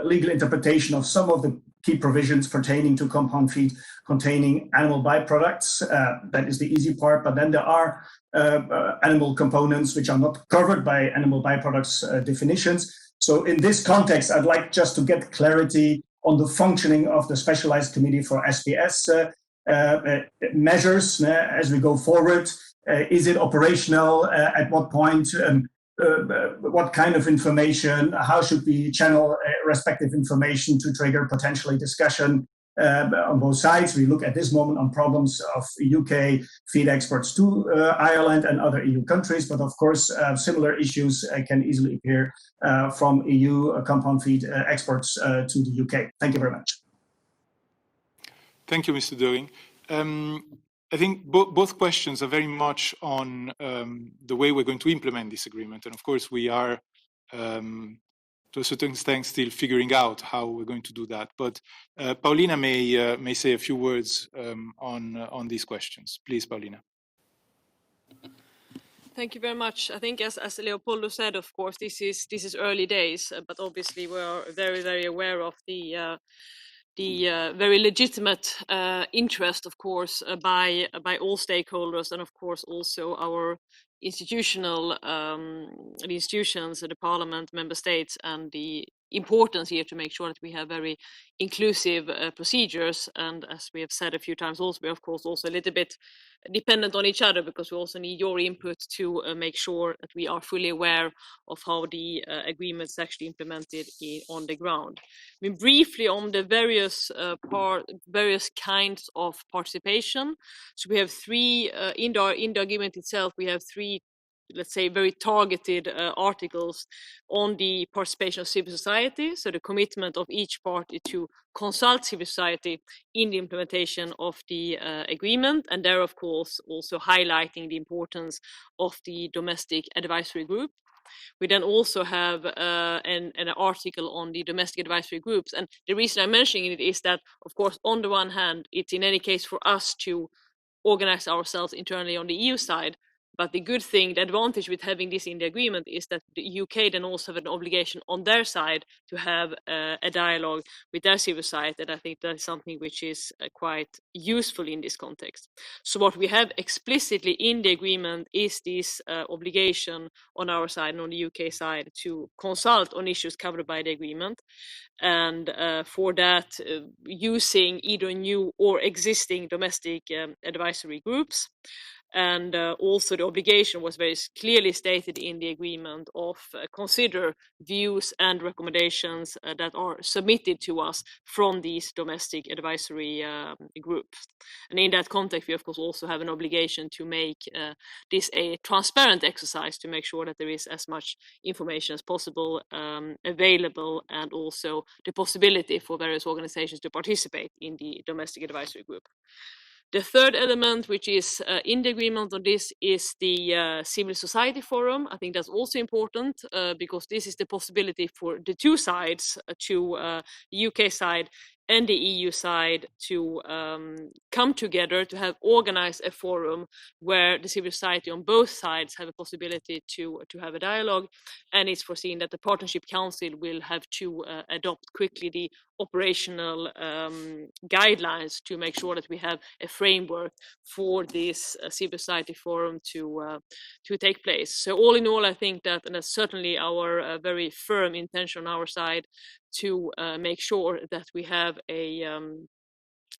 legal interpretation of some of the key provisions pertaining to compound feed containing animal byproducts, that is the easy part, but then there are animal components which are not covered by animal byproducts definitions. So in this context, I'd like just to get clarity on the functioning of the Specialized Committee for SPS measures as we go forward. Is it operational? At what point? What kind of information? How should we channel respective information to trigger potentially discussion on both sides? We look at this moment on problems of UK feed exports to Ireland and other EU countries, but of course similar issues can easily appear from EU compound feed exports to the UK. Thank you very much. Thank you, Mr. Döring. I think both questions are very much on the way we're going to implement this agreement. And of course, we are, to a certain extent, still figuring out how we're going to do that. But Paulina may say a few words on these questions. Please, Paulina. Thank you very much. I think, as Leopoldo said, of course, this is early days, but obviously we are very, very aware of the very legitimate interest, of course, by all stakeholders, and of course also our institutional the institutions, the Parliament, member states, and the importance here to make sure that we have very inclusive procedures. And as we have said a few times, also we're of course also a little bit dependent on each other, because we also need your input to make sure that we are fully aware of how the agreements actually implemented on the ground. I mean, briefly on the various kinds of participation. So we have three in the agreement itself. We have three, let's say, very targeted articles on the participation of civil society. So the commitment of each party to consult civil society in the implementation of the agreement, and there, of course, also highlighting the importance of the domestic advisory group. We then also have an article on the domestic advisory groups. And the reason I'm mentioning it is that, of course, on the one hand, it's in any case for us to organize ourselves internally on the EU side. But the good thing, the advantage with having this in the agreement is that the UK then also have an obligation on their side to have a dialogue with their civil society. And I think that's something which is quite useful in this context. So what we have explicitly in the agreement is this obligation on our side and on the UK side to consult on issues covered by the agreement. And for that, using either new or existing domestic advisory groups. And also the obligation was very clearly stated in the agreement of consider views and recommendations that are submitted to us from these domestic advisory groups. And in that context, we of course also have an obligation to make this a transparent exercise to make sure that there is as much information as possible available, and also the possibility for various organizations to participate in the domestic advisory group. The third element, which is in the agreement on this, is the civil society forum. I think that's also important because this is the possibility for the two sides, to the UK side and the EU side, to come together to have organized a forum where the civil society on both sides have a possibility to have a dialogue, and it's foreseen that the Partnership Council will have to adopt quickly the operational guidelines to make sure that we have a framework for this civil society forum to take place. So all in all, I think that, and that's certainly our very firm intention on our side, to make sure that we have a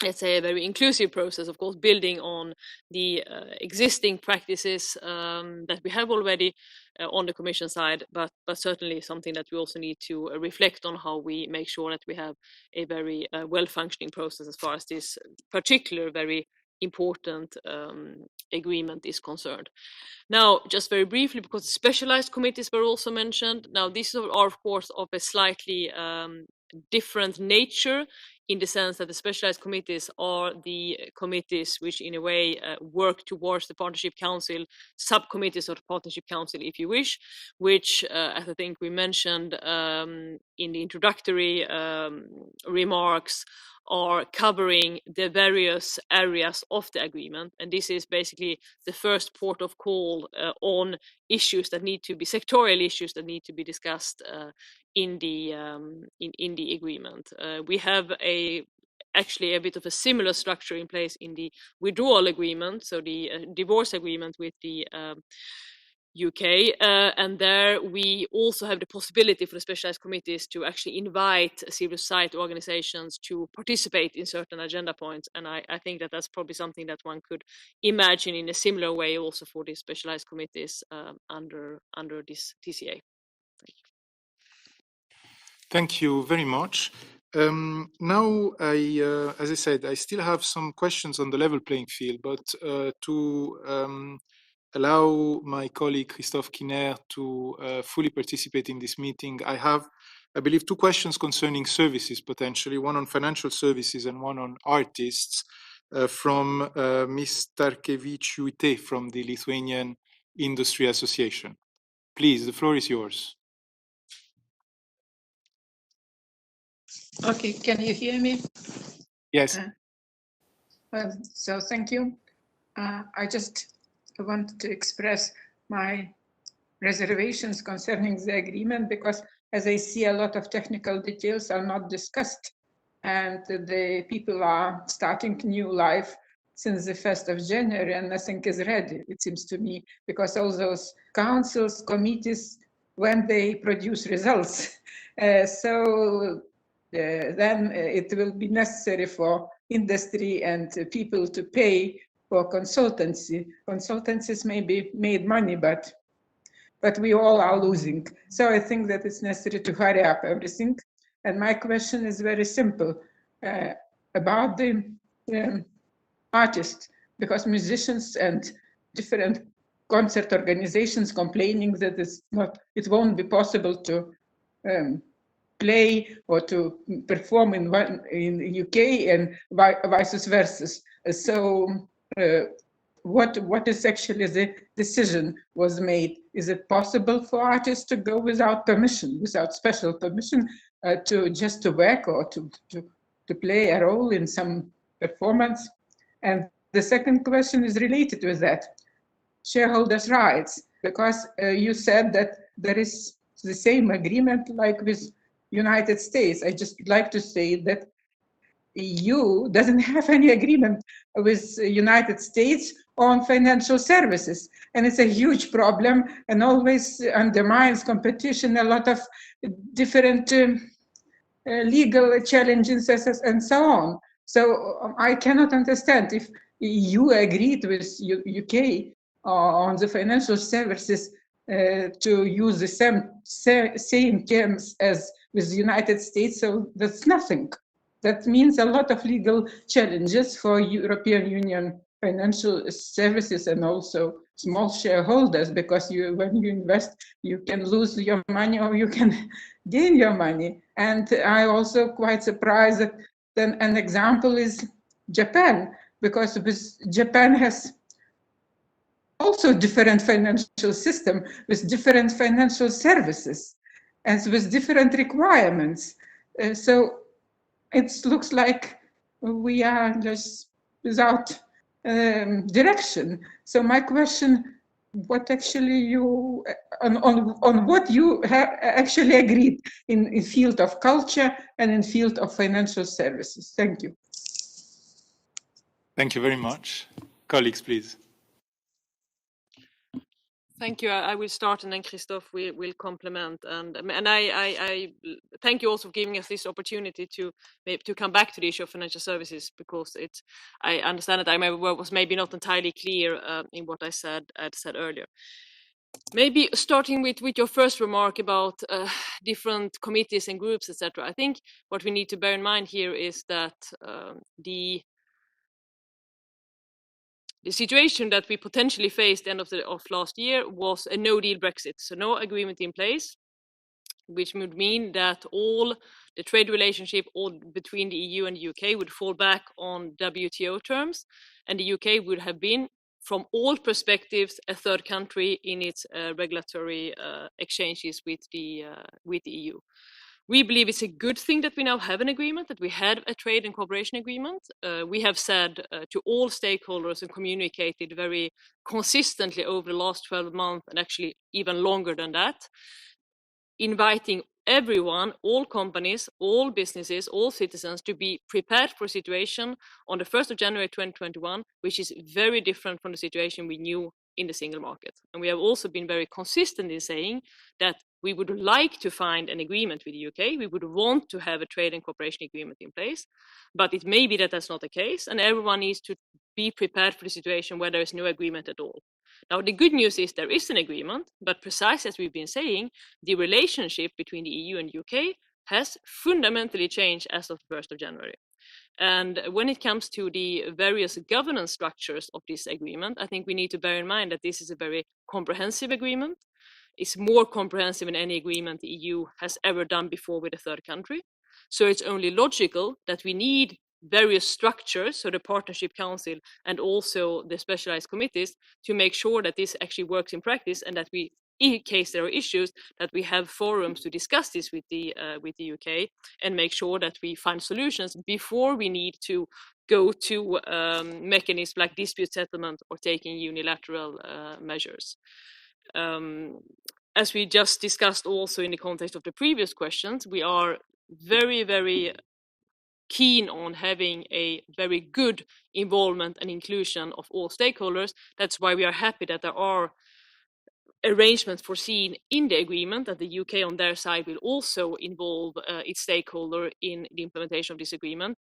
let's say a very inclusive process, of course, building on the existing practices that we have already on the Commission side, but certainly something that we also need to reflect on, how we make sure that we have a very well-functioning process as far as this particular very important agreement is concerned. Now, just very briefly, because specialized committees were also mentioned. Now, these are of course of a slightly different nature, in the sense that the specialized committees are the committees which in a way work towards the Partnership Council, subcommittees of the Partnership Council, if you wish, which, as I think we mentioned in the introductory remarks, are covering the various areas of the agreement. And this is basically the first port of call on issues that need to be, sectorial issues that need to be discussed in the agreement. We have actually a bit of a similar structure in place in the withdrawal agreement, so the divorce agreement with the UK, and there we also have the possibility for the specialized committees to actually invite civil society organizations to participate in certain agenda points, and I think that that's probably something that one could imagine in a similar way also for the specialized committees under this TCA. Thank you very much. Now, as I said, I still have some questions on the level playing field, but to allow my colleague Christophe Kiner to fully participate in this meeting, I have, I believe, two questions concerning services, potentially, one on financial services and one on artists, from Ms. Starkevičiūtė from the Lithuanian Industry Association. Please, the floor is yours. Okay, can you hear me? Yes. So thank you. I just wanted to express my reservations concerning the agreement, because as I see, a lot of technical details are not discussed, and the people are starting new life since the 1st of January and nothing is ready, it seems to me, because all those councils, committees, when they produce results, then it will be necessary for industry and people to pay for consultancy. Consultancies maybe made money, but we all are losing. So I think that it's necessary to hurry up everything. And my question is very simple about the artists, because musicians and different concert organizations complaining that it won't be possible to play or to perform in UK and vice versa. So what is actually the decision was made? Is it possible for artists to go without permission, without special permission, to work or to play a role in some performance? And the second question is related with that, shareholders' rights, because you said that there is the same agreement like with United States. I just like to say that EU doesn't have any agreement with United States on financial services, and it's a huge problem and always undermines competition, a lot of different legal challenges and so on. So I cannot understand if EU agreed with UK on the financial services to use the same terms as with the United States, so that's nothing. That means a lot of legal challenges for European Union financial services and also small shareholders, because when you invest, you can lose your money or you can gain your money. And I also quite surprised that then an example is Japan, because Japan has also different financial system with different financial services and with different requirements. So it looks like we are just without direction. So my question, what actually you on what you have actually agreed in field of culture and in field of financial services? Thank you. Thank you very much. Colleagues, please. Thank you. I will start, and then Christophe will complement. And I thank you also for giving us this opportunity to come back to the issue of financial services, because I understand that I was maybe not entirely clear in what I said earlier. Maybe starting with your first remark about different committees and groups, etc. I think what we need to bear in mind here is that the situation that we potentially faced end of last year was a no-deal Brexit, so no agreement in place, which would mean that all the trade relationship between the EU and the UK would fall back on WTO terms, and the UK would have been, from all perspectives, a third country in its regulatory exchanges with the EU. We believe it's a good thing that we now have an agreement, that we had a trade and cooperation agreement. We have said to all stakeholders and communicated very consistently over the last 12 months, and actually even longer than that, inviting everyone, all companies, all businesses, all citizens to be prepared for a situation on the 1st of January 2021, which is very different from the situation we knew in the single market. And we have also been very consistent in saying that we would like to find an agreement with the UK. We would want to have a trade and cooperation agreement in place, but it may be that that's not the case, and everyone needs to be prepared for the situation where there is no agreement at all. Now, the good news is there is an agreement, but precisely as we've been saying, the relationship between the EU and UK has fundamentally changed as of the 1st of January. And when it comes to the various governance structures of this agreement, I think we need to bear in mind that this is a very comprehensive agreement. It's more comprehensive than any agreement the EU has ever done before with a third country. So it's only logical that we need various structures, so the Partnership Council and also the specialized committees, to make sure that this actually works in practice, and that we, in case there are issues, that we have forums to discuss this with the UK and make sure that we find solutions before we need to go to mechanisms like dispute settlement or taking unilateral measures. As we just discussed also in the context of the previous questions, we are very, very keen on having a very good involvement and inclusion of all stakeholders. That's why we are happy that there are arrangements foreseen in the agreement that the UK on their side will also involve its stakeholder in the implementation of this agreement.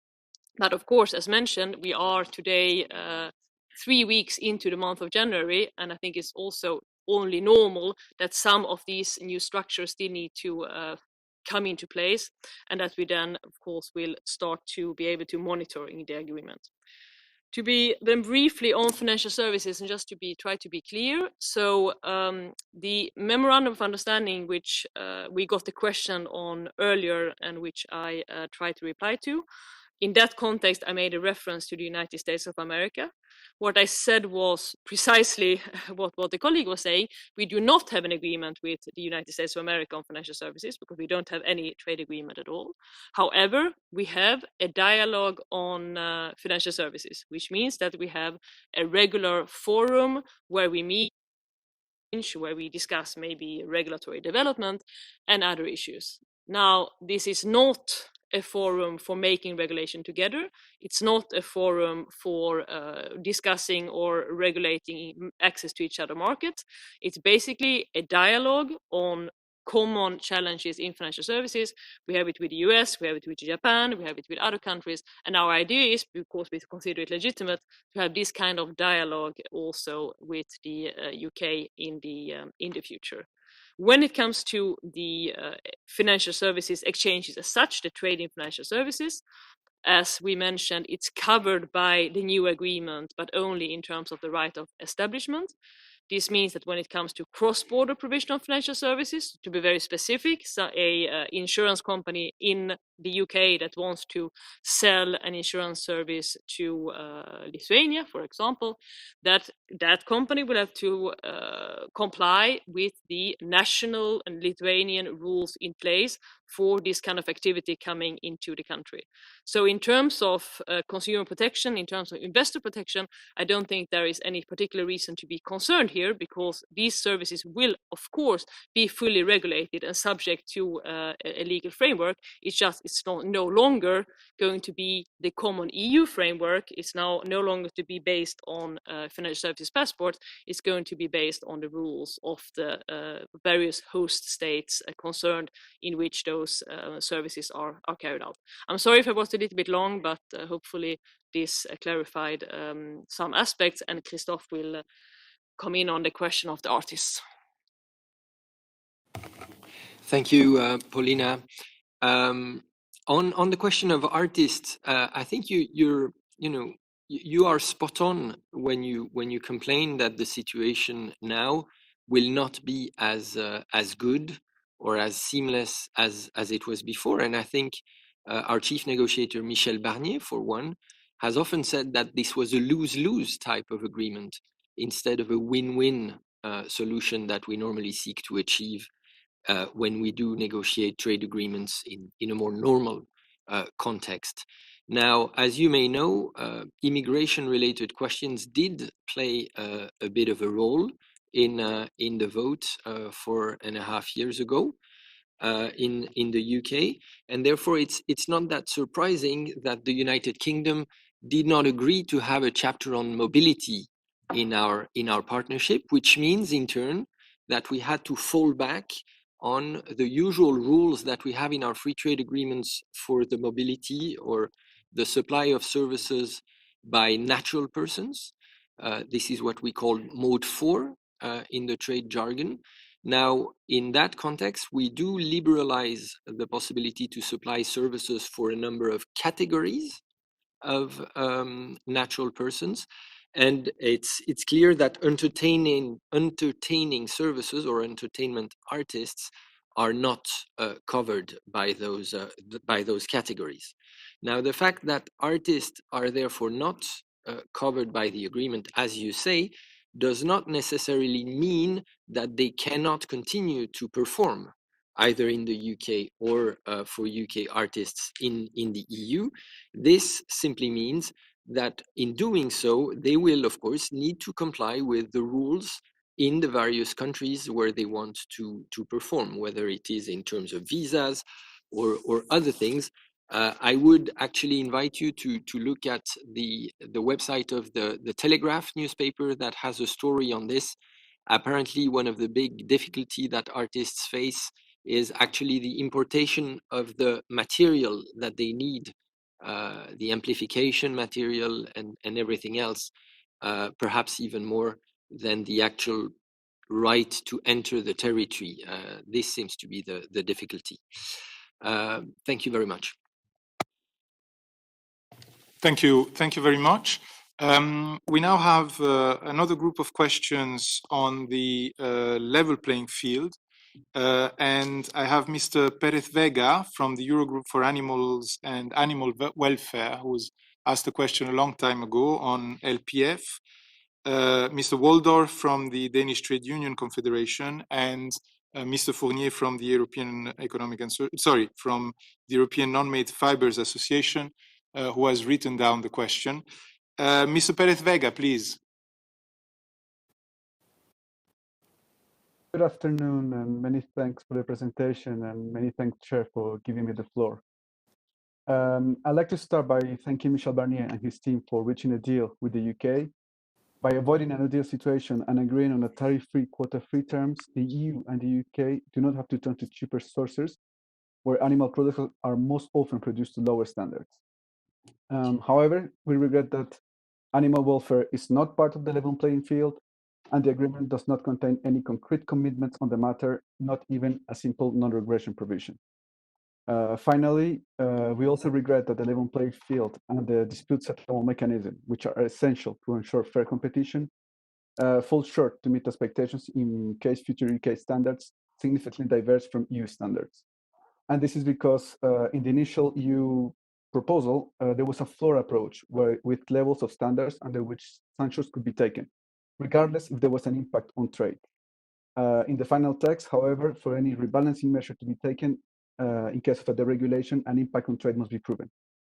But of course, as mentioned, we are today 3 weeks into the month of January, and I think it's also only normal that some of these new structures still need to come into place, and that we then, of course, will start to be able to monitor in the agreement. To be then briefly on financial services, and just to try to be clear, so the memorandum of understanding, which we got the question on earlier and which I tried to reply to, in that context, I made a reference to the United States of America. What I said was precisely what the colleague was saying. We do not have an agreement with the United States of America on financial services because we don't have any trade agreement at all. However, we have a dialogue on financial services, which means that we have a regular forum where we meet, where we discuss maybe regulatory development and other issues. Now, this is not a forum for making regulation together. It's not a forum for discussing or regulating access to each other markets. It's basically a dialogue on common challenges in financial services. We have it with the US, we have it with Japan, we have it with other countries. And our idea is, because we consider it legitimate, to have this kind of dialogue also with the UK in the future. When it comes to the financial services exchanges as such, the trade in financial services, as we mentioned, it's covered by the new agreement, but only in terms of the right of establishment. This means that when it comes to cross-border provision of financial services, to be very specific, so a insurance company in the UK that wants to sell an insurance service to Lithuania, for example, that company will have to comply with the national and Lithuanian rules in place for this kind of activity coming into the country. So in terms of consumer protection, in terms of investor protection, I don't think there is any particular reason to be concerned here, because these services will, of course, be fully regulated and subject to a legal framework. It's no longer going to be the common EU framework. It's now no longer to be based on financial services passport. It's going to be based on the rules of the various host states concerned in which those services are carried out. I'm sorry if I was a little bit long, but hopefully this clarified some aspects, and Christophe will come in on the question of the artists. Thank you, Paulina. On the question of artists, I think you are spot on when you complain that the situation now will not be as good or as seamless as it was before. And I think our chief negotiator, Michel Barnier, for one, has often said that this was a lose-lose type of agreement instead of a win-win solution that we normally seek to achieve when we do negotiate trade agreements in a more normal context. Now, as you may know, immigration-related questions did play a bit of a role in the vote 4.5 years ago in the UK, and therefore it's not that surprising that the United Kingdom did not agree to have a chapter on mobility in our partnership, which means in turn that we had to fall back on the usual rules that we have in our free trade agreements for the mobility or the supply of services by natural persons. This is what we call Mode 4 in the trade jargon. Now, in that context, we do liberalize the possibility to supply services for a number of categories of natural persons. And it's clear that entertaining services or entertainment artists are not covered by those categories. Now, the fact that artists are therefore not covered by the agreement, as you say, does not necessarily mean that they cannot continue to perform either in the UK or for UK artists in the EU. This simply means that in doing so, they will, of course, need to comply with the rules in the various countries where they want to perform, whether it is in terms of visas or other things. I would actually invite you to look at the website of the Telegraph newspaper that has a story on this. Apparently, one of the big difficulty that artists face is actually the importation of the material that they need, the amplification material and everything else, perhaps even more than the actual right to enter the territory. This seems to be the difficulty. Thank you very much. Thank you very much. We now have another group of questions on the level playing field. And I have Mr. Perez Vega from the Eurogroup for Animals and Animal Welfare, who's asked a question a long time ago on LPF. Mr. Waldorf from the Danish Trade Union Confederation, and Mr. Fournier from the European from the European Non-Made Fibers Association, who has written down the question. Mr. Perez Vega, please. Good afternoon, and many thanks for the presentation, and many thanks, Chair, for giving me the floor. I'd like to start by thanking Michel Barnier and his team for reaching a deal with the UK. By avoiding a no-deal situation and agreeing on a tariff-free, quota-free terms, the EU and the UK do not have to turn to cheaper sources where animal products are most often produced to lower standards. However, we regret that animal welfare is not part of the level playing field, and the agreement does not contain any concrete commitments on the matter, not even a simple non-regression provision. Finally, we also regret that the level playing field and the dispute settlement mechanism, which are essential to ensure fair competition, fall short to meet expectations in case future UK standards significantly diverge from EU standards. And this is because in the initial EU proposal, there was a floor approach with levels of standards under which sanctions could be taken, regardless if there was an impact on trade. In the final text, however, for any rebalancing measure to be taken, in case of a deregulation, an impact on trade must be proven.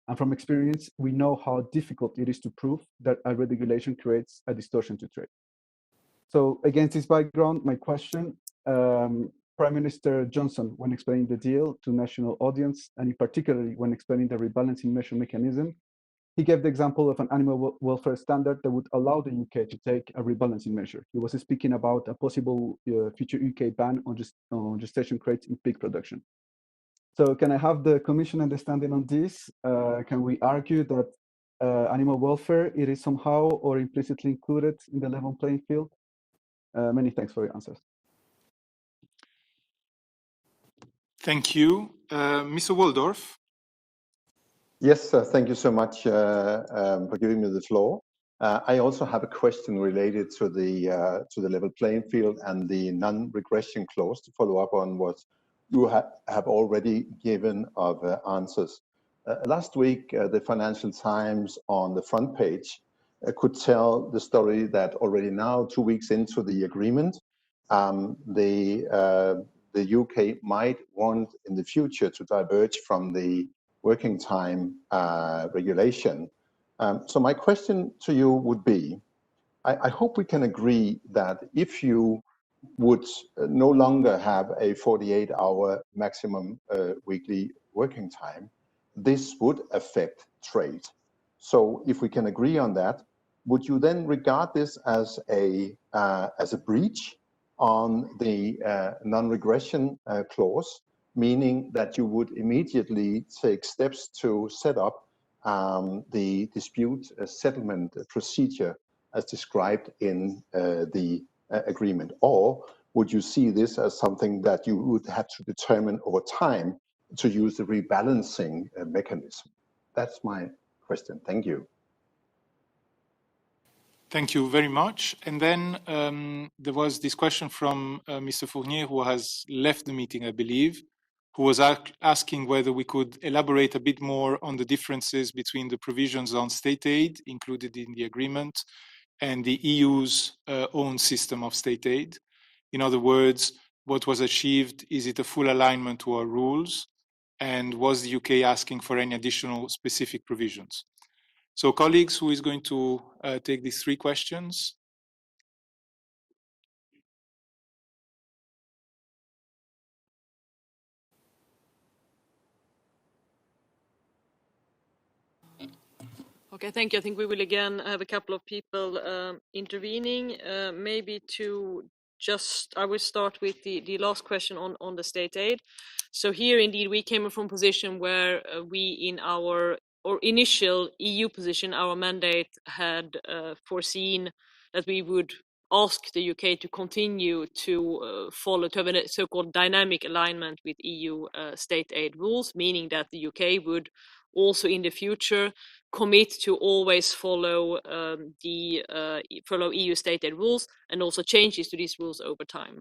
And from experience, we know how difficult it is to prove that a regulation creates a distortion to trade. So against this background, my question, Prime Minister Johnson, when explaining the deal to national audience, and in particularly when explaining the rebalancing measure mechanism, he gave the example of an animal welfare standard that would allow the UK to take a rebalancing measure. He was speaking about a possible future UK ban on gestation crates in pig production. So can I have the Commission understanding on this? Can we argue that animal welfare, it is somehow or implicitly included in the level playing field? Many thanks for your answers. Thank you. Mr. Waldorf. Yes, thank you so much for giving me the floor. I also have a question related to the level playing field and the non-regression clause to follow up on what you have already given of answers. Last week, the Financial Times on the front page could tell the story that already now, 2 weeks into the agreement, the UK might want in the future to diverge from the working time regulation. So my question to you would be, I hope we can agree that if you would no longer have a 48-hour maximum weekly working time, this would affect trade. So if we can agree on that, would you then regard this as a breach on the non-regression clause, meaning that you would immediately take steps to set up the dispute settlement procedure as described in the agreement? Or would you see this as something that you would have to determine over time to use the rebalancing mechanism? That's my question. Thank you. Thank you very much. And then there was this question from Mr. Fournier, who has left the meeting, I believe, who was asking whether we could elaborate a bit more on the differences between the provisions on state aid included in the agreement and the EU's own system of state aid. In other words, what was achieved, is it a full alignment to our rules? And was the UK asking for any additional specific provisions? So colleagues, who is going to take these 3 questions? Okay, thank you. I think we will again have a couple of people intervening. Maybe to just, I will start with the last question on the state aid. So here indeed we came from a position where we in our initial EU position, our mandate had foreseen that we would ask the UK to continue to follow, to have a so-called dynamic alignment with EU state aid rules, meaning that the UK would also in the future commit to always follow follow EU state aid rules and also changes to these rules over time.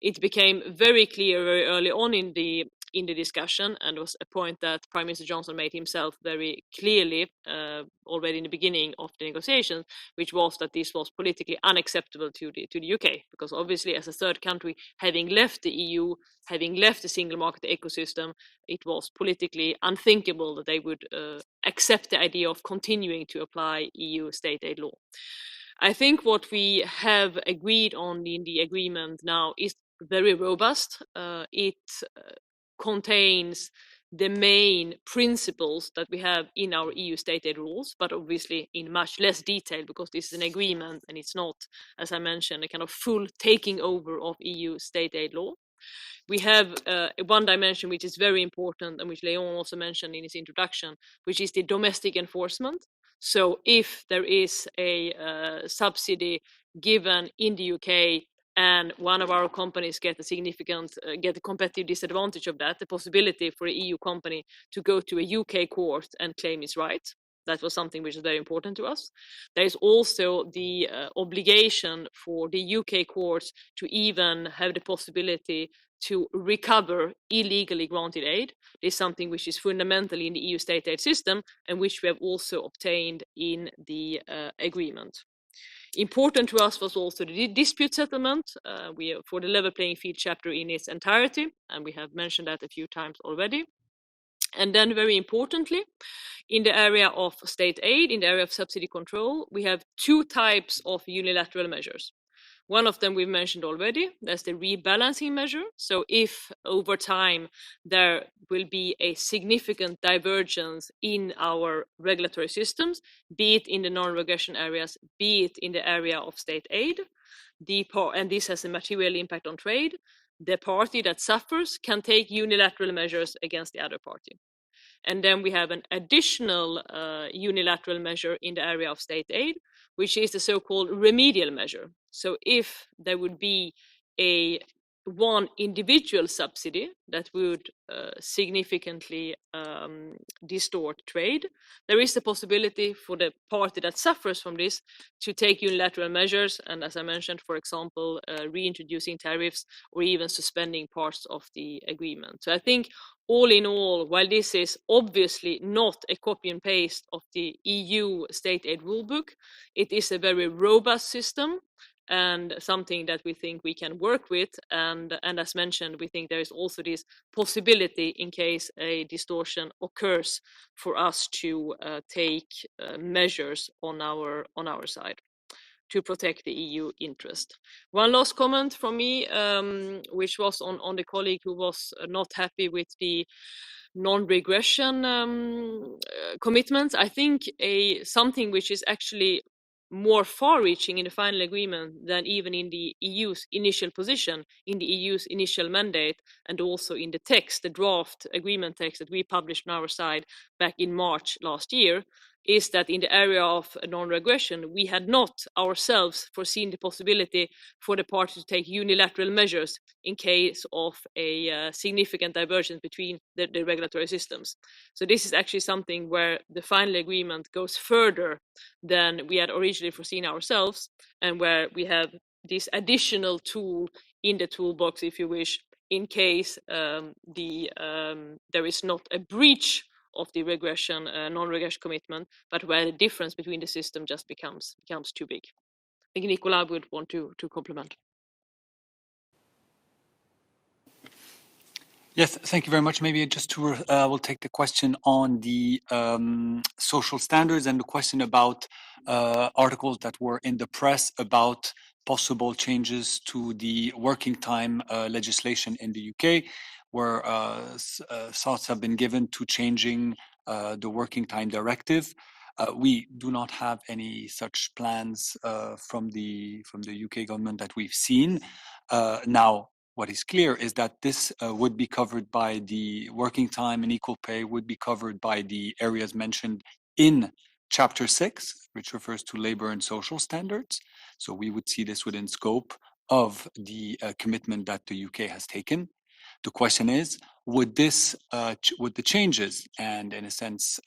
It became very clear very early on in the discussion, and was a point that Prime Minister Johnson made himself very clearly already in the beginning of the negotiations, which was that this was politically unacceptable to the UK, because obviously as a third country, having left the EU, having left the single market ecosystem, it was politically unthinkable that they would accept the idea of continuing to apply EU state aid law. I think what we have agreed on in the agreement now is very robust. It contains the main principles that we have in our EU state aid rules, but obviously in much less detail, because this is an agreement and it's not, as I mentioned, a kind of full taking over of EU state aid law. We have one dimension which is very important and which Leon also mentioned in his introduction, which is the domestic enforcement. So if there is a subsidy given in the UK and one of our companies get a competitive disadvantage of that, the possibility for an EU company to go to a UK court and claim its right. That was something which is very important to us. There is also the obligation for the UK courts to even have the possibility to recover illegally granted aid. This is something which is fundamentally in the EU state aid system and which we have also obtained in the agreement. Important to us was also the dispute settlement for the level playing field chapter in its entirety, and we have mentioned that a few times already. And then very importantly, in the area of state aid, in the area of subsidy control, we have two types of unilateral measures. One of them we've mentioned already, that's the rebalancing measure. So if over time there will be a significant divergence in our regulatory systems, be it in the non-regression areas, be it in the area of state aid, and this has a material impact on trade, the party that suffers can take unilateral measures against the other party. And then we have an additional unilateral measure in the area of state aid, which is the so-called remedial measure. So if there would be one individual subsidy that would significantly distort trade, there is the possibility for the party that suffers from this to take unilateral measures, and as I mentioned, for example, reintroducing tariffs or even suspending parts of the agreement. So I think all in all, while this is obviously not a copy and paste of the EU state aid rulebook, it is a very robust system and something that we think we can work with. And as mentioned, we think there is also this possibility in case a distortion occurs for us to take measures on our side to protect the EU interest. One last comment from me, which was on the colleague who was not happy with the non-regression commitments. I think something which is actually more far-reaching in the final agreement than even in the EU's initial position, in the EU's initial mandate, and also in the text, the draft agreement text that we published on our side back in March last year, is that in the area of non-regression, we had not ourselves foreseen the possibility for the parties to take unilateral measures in case of a significant divergence between the regulatory systems. So this is actually something where the final agreement goes further than we had originally foreseen ourselves, and where we have this additional tool in the toolbox, if you wish, in case there is not a breach of the non-regression commitment, but where the difference between the system just becomes too big. I think Nicolas would want to complement. Yes, thank you very much. Maybe just to we'll take the question on the social standards and the question about articles that were in the press about possible changes to the working time legislation in the UK, where thoughts have been given to changing the working time directive. We do not have any such plans from the UK government that we've seen. Now, what is clear is that this would be covered by the working time and equal pay would be covered by the areas mentioned in Chapter 6, which refers to labor and social standards. So we would see this within scope of the commitment that the UK has taken. The question is, would the changes, and in a sense,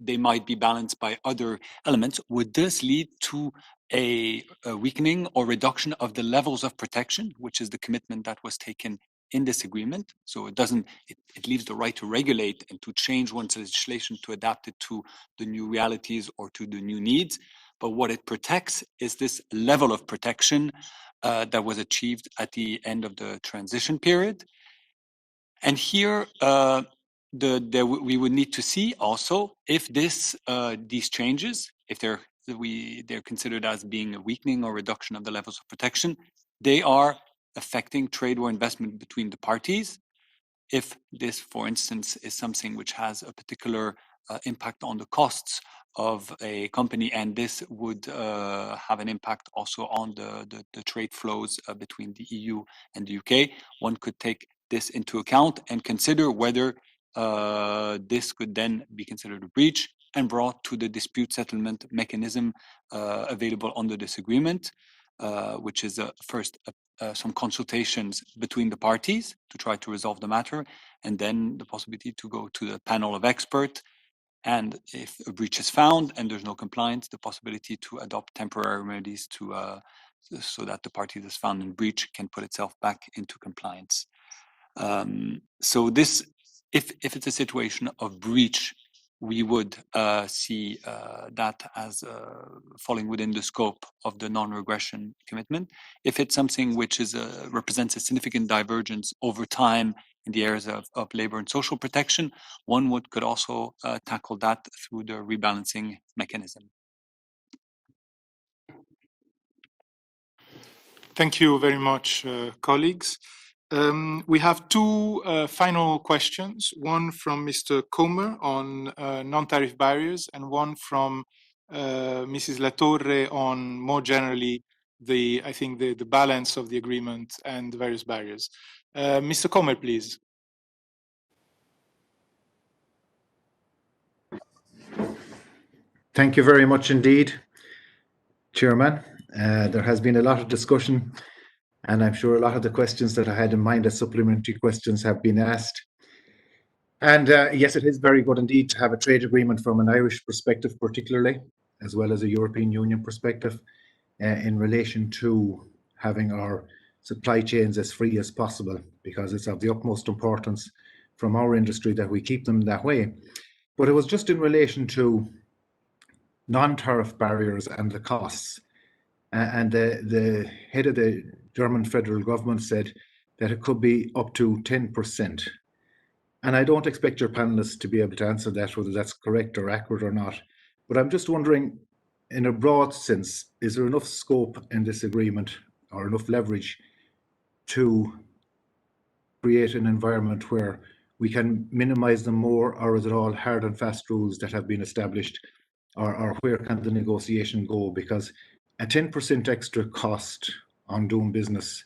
they might be balanced by other elements, would this lead to a weakening or reduction of the levels of protection, which is the commitment that was taken in this agreement? So it leaves the right to regulate and to change one's legislation to adapt it to the new realities or to the new needs. But what it protects is this level of protection that was achieved at the end of the transition period. And here, we would need to see also if these changes, if they're considered as being a weakening or reduction of the levels of protection, they are affecting trade or investment between the parties. If this, for instance, is something which has a particular impact on the costs of a company, and this would have an impact also on the trade flows between the EU and the UK, one could take this into account and consider whether this could then be considered a breach and brought to the dispute settlement mechanism available under this agreement, which is first some consultations between the parties to try to resolve the matter, and then the possibility to go to the panel of experts. And if a breach is found and there's no compliance, the possibility to adopt temporary remedies to so that the party that's found in breach can put itself back into compliance. So this, if it's a situation of breach, we would see that as falling within the scope of the non-regression commitment. If it's something which is represents a significant divergence over time in the areas of labor and social protection, one could also tackle that through the rebalancing mechanism. Thank you very much, colleagues. We have two final questions, one from Mr. Comer on non-tariff barriers and one from Mrs. Latorre on more generally the balance of the agreement and the various barriers. Mr. Comer, please. Thank you very much indeed, Chairman. There has been a lot of discussion, and I'm sure a lot of the questions that I had in mind as supplementary questions have been asked. And yes, it is very good indeed to have a trade agreement from an Irish perspective, particularly, as well as a European Union perspective, in relation to having our supply chains as free as possible, because it's of the utmost importance from our industry that we keep them that way. But it was just in relation to non-tariff barriers and the costs. And the head of the German federal government said that it could be up to 10%. And I don't expect your panelists to be able to answer that, whether that's correct or accurate or not. But I'm just wondering, in a broad sense, is there enough scope in this agreement or enough leverage to create an environment where we can minimize them more, or is it all hard and fast rules that have been established, or where can the negotiation go? Because a 10% extra cost on doing business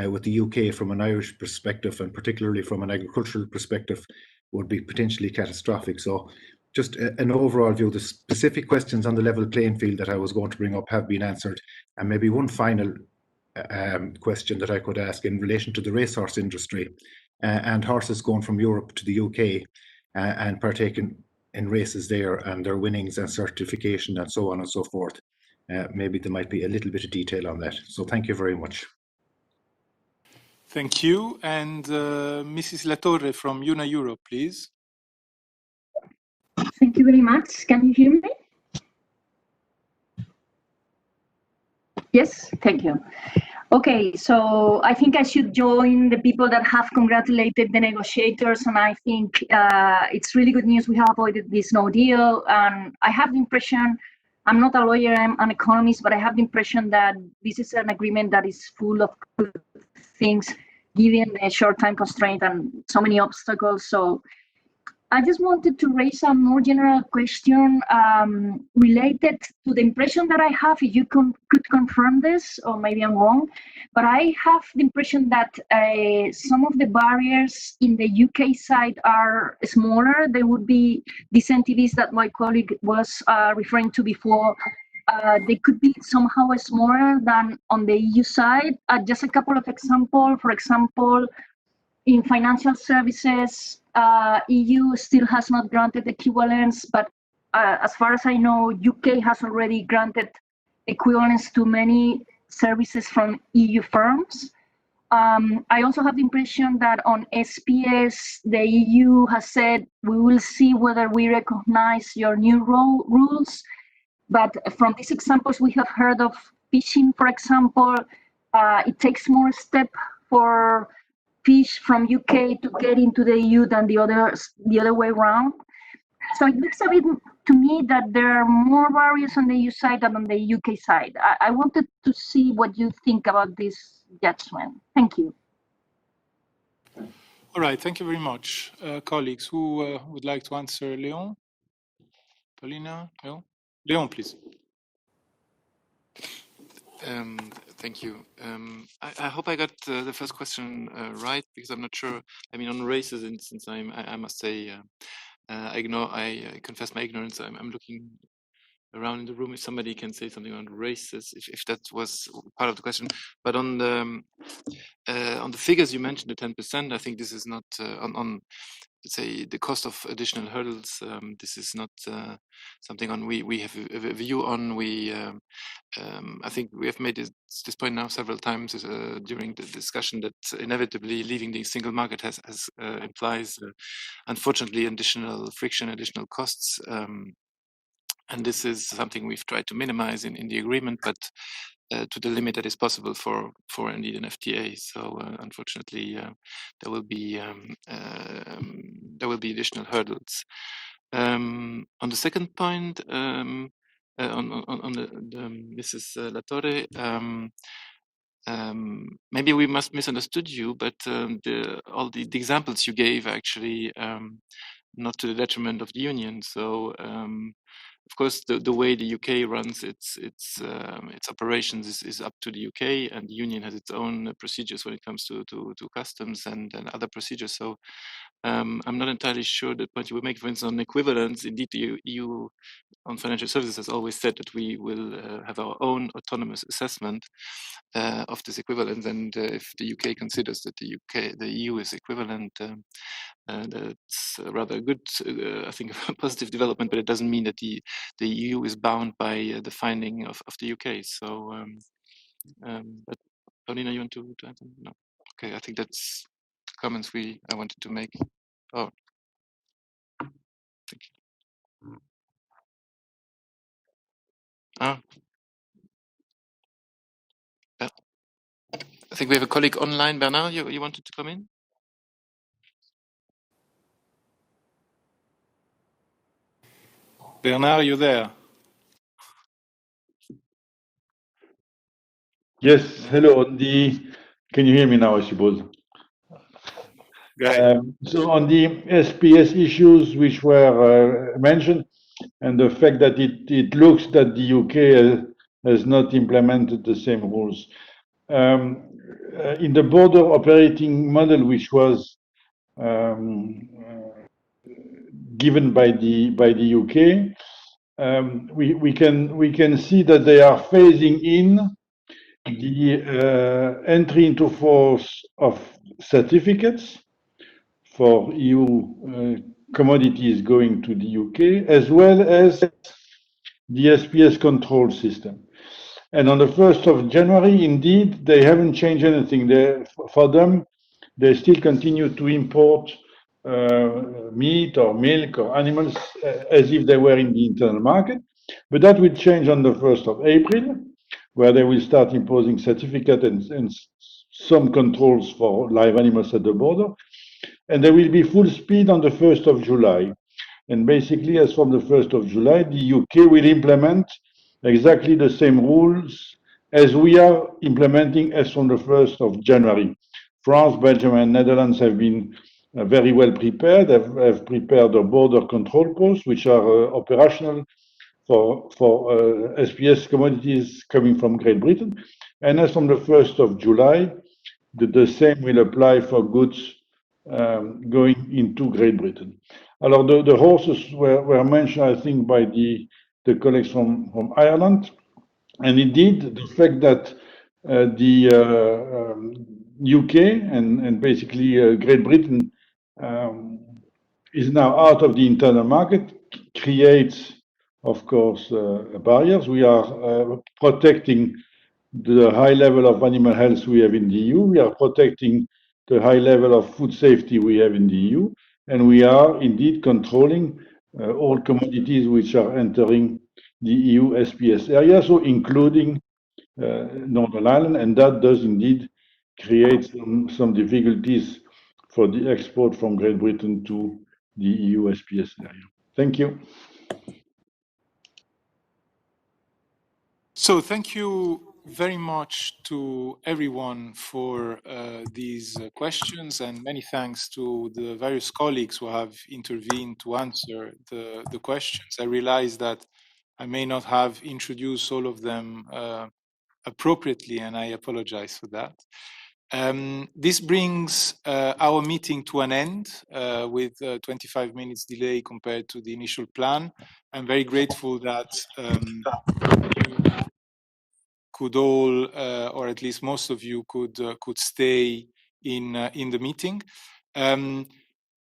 with the UK from an Irish perspective, and particularly from an agricultural perspective, would be potentially catastrophic. So just an overall view, the specific questions on the level playing field that I was going to bring up have been answered. And maybe one final question that I could ask in relation to the racehorse industry and horses going from Europe to the UK and partaking in races there and their winnings and certification and so on and so forth. Maybe there might be a little bit of detail on that. So thank you very much. Thank you. And Mrs. Latorre from UNA Europe, please. Thank you very much. Can you hear me? Yes, thank you. Okay, so I think I should join the people that have congratulated the negotiators, and I think it's really good news we have avoided this no deal. And I have the impression, I'm not a lawyer, I'm an economist, but I have the impression that this is an agreement that is full of good things, given the short time constraint and so many obstacles. So I just wanted to raise a more general question related to the impression that I have, if you could confirm this, or maybe I'm wrong, but I have the impression that some of the barriers in the UK side are smaller. There would be these entities that my colleague was referring to before. They could be somehow smaller than on the EU side. Just a couple of examples. For example, in financial services, EU still has not granted equivalence, but as far as I know, UK has already granted equivalence to many services from EU firms. I also have the impression that on SPS, the EU has said, we will see whether we recognize your new rules. But from these examples, we have heard of fishing, for example. It takes more step for fish from UK to get into the EU than the other way around. So it looks a bit to me that there are more barriers on the EU side than on the UK side. I wanted to see what you think about this judgment. Thank you. All right, thank you very much. Colleagues, who would like to answer? Leon? Paulina? Leon? Leon, please. Thank you. I hope I got the first question right, because I'm not sure. I mean, on races, and since I must say, I confess my ignorance. I'm looking around in the room if somebody can say something on races, if that was part of the question. But on the figures you mentioned, the 10%, I think this is not on let's say, the cost of additional hurdles. This is not something on we have a view on. I think we have made this point now several times during the discussion that inevitably leaving the single market implies, unfortunately, additional friction, additional costs. And this is something we've tried to minimize in the agreement, but to the limit that is possible for indeed an FTA. So unfortunately, there will be additional hurdles. On the second point, on the Mrs. Latorre, maybe we must misunderstood you, but all the examples you gave actually not to the detriment of the union. So. Of course, the way the UK runs its operations is up to the UK, and the union has its own procedures when it comes to customs and other procedures. So I'm not entirely sure that what you would make, for instance, on equivalence. Indeed, the EU on financial services has always said that we will have our own autonomous assessment of this equivalence, and if the UK considers that the EU is equivalent. That's rather good, I think, a positive development, but it doesn't mean that the EU is bound by the finding of the UK. So, but Paulina, you want to add something? No. Okay, I think that's the comments I wanted to make. Oh, thank you. Ah, I think we have a colleague online. Bernard, you wanted to come in? Bernard, you there? Yes, hello. Can you hear me now, I suppose? So on the SPS issues which were mentioned, and the fact that it looks that the UK has not implemented the same rules. In the border operating model, which was given by the UK, we can see that they are phasing in the entry into force of certificates for EU commodities going to the UK, as well as the SPS control system. And on the 1st of January, indeed, they haven't changed anything. For them, they still continue to import meat or milk or animals as if they were in the internal market. But that will change on the 1st of April, where they will start imposing certificate and some controls for live animals at the border. And there will be full speed on the 1st of July. And basically, as from the 1st of July, the UK will implement exactly the same rules as we are implementing as from the 1st of January. France, Belgium, and Netherlands have been very well prepared, have prepared the border control posts, which are operational for SPS commodities coming from Great Britain. And as from the 1st of July, the same will apply for goods going into Great Britain. Alors, the horses were mentioned, I think, by the colleagues from Ireland. And indeed, the fact that the UK and basically Great Britain is now out of the internal market creates, of course, barriers. We are protecting the high level of animal health we have in the EU. We are protecting the high level of food safety we have in the EU. And we are indeed controlling all commodities which are entering the EU SPS area, so including Northern Ireland, and that does indeed create some difficulties for the export from Great Britain to the EU SPS area. Thank you. So thank you very much to everyone for these questions, and many thanks to the various colleagues who have intervened to answer the questions. I realize that I may not have introduced all of them appropriately, and I apologize for that. This brings our meeting to an end with 25 minutes delay compared to the initial plan. I'm very grateful that you could all, or at least most of you, could stay in the meeting.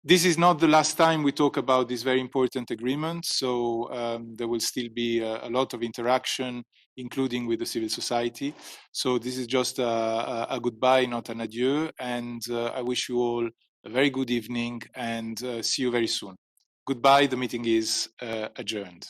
This is not the last time we talk about this very important agreement, so there will still be a lot of interaction, including with the civil society. So this is just a goodbye, not an adieu, and I wish you all a very good evening and see you very soon. Goodbye, the meeting is adjourned.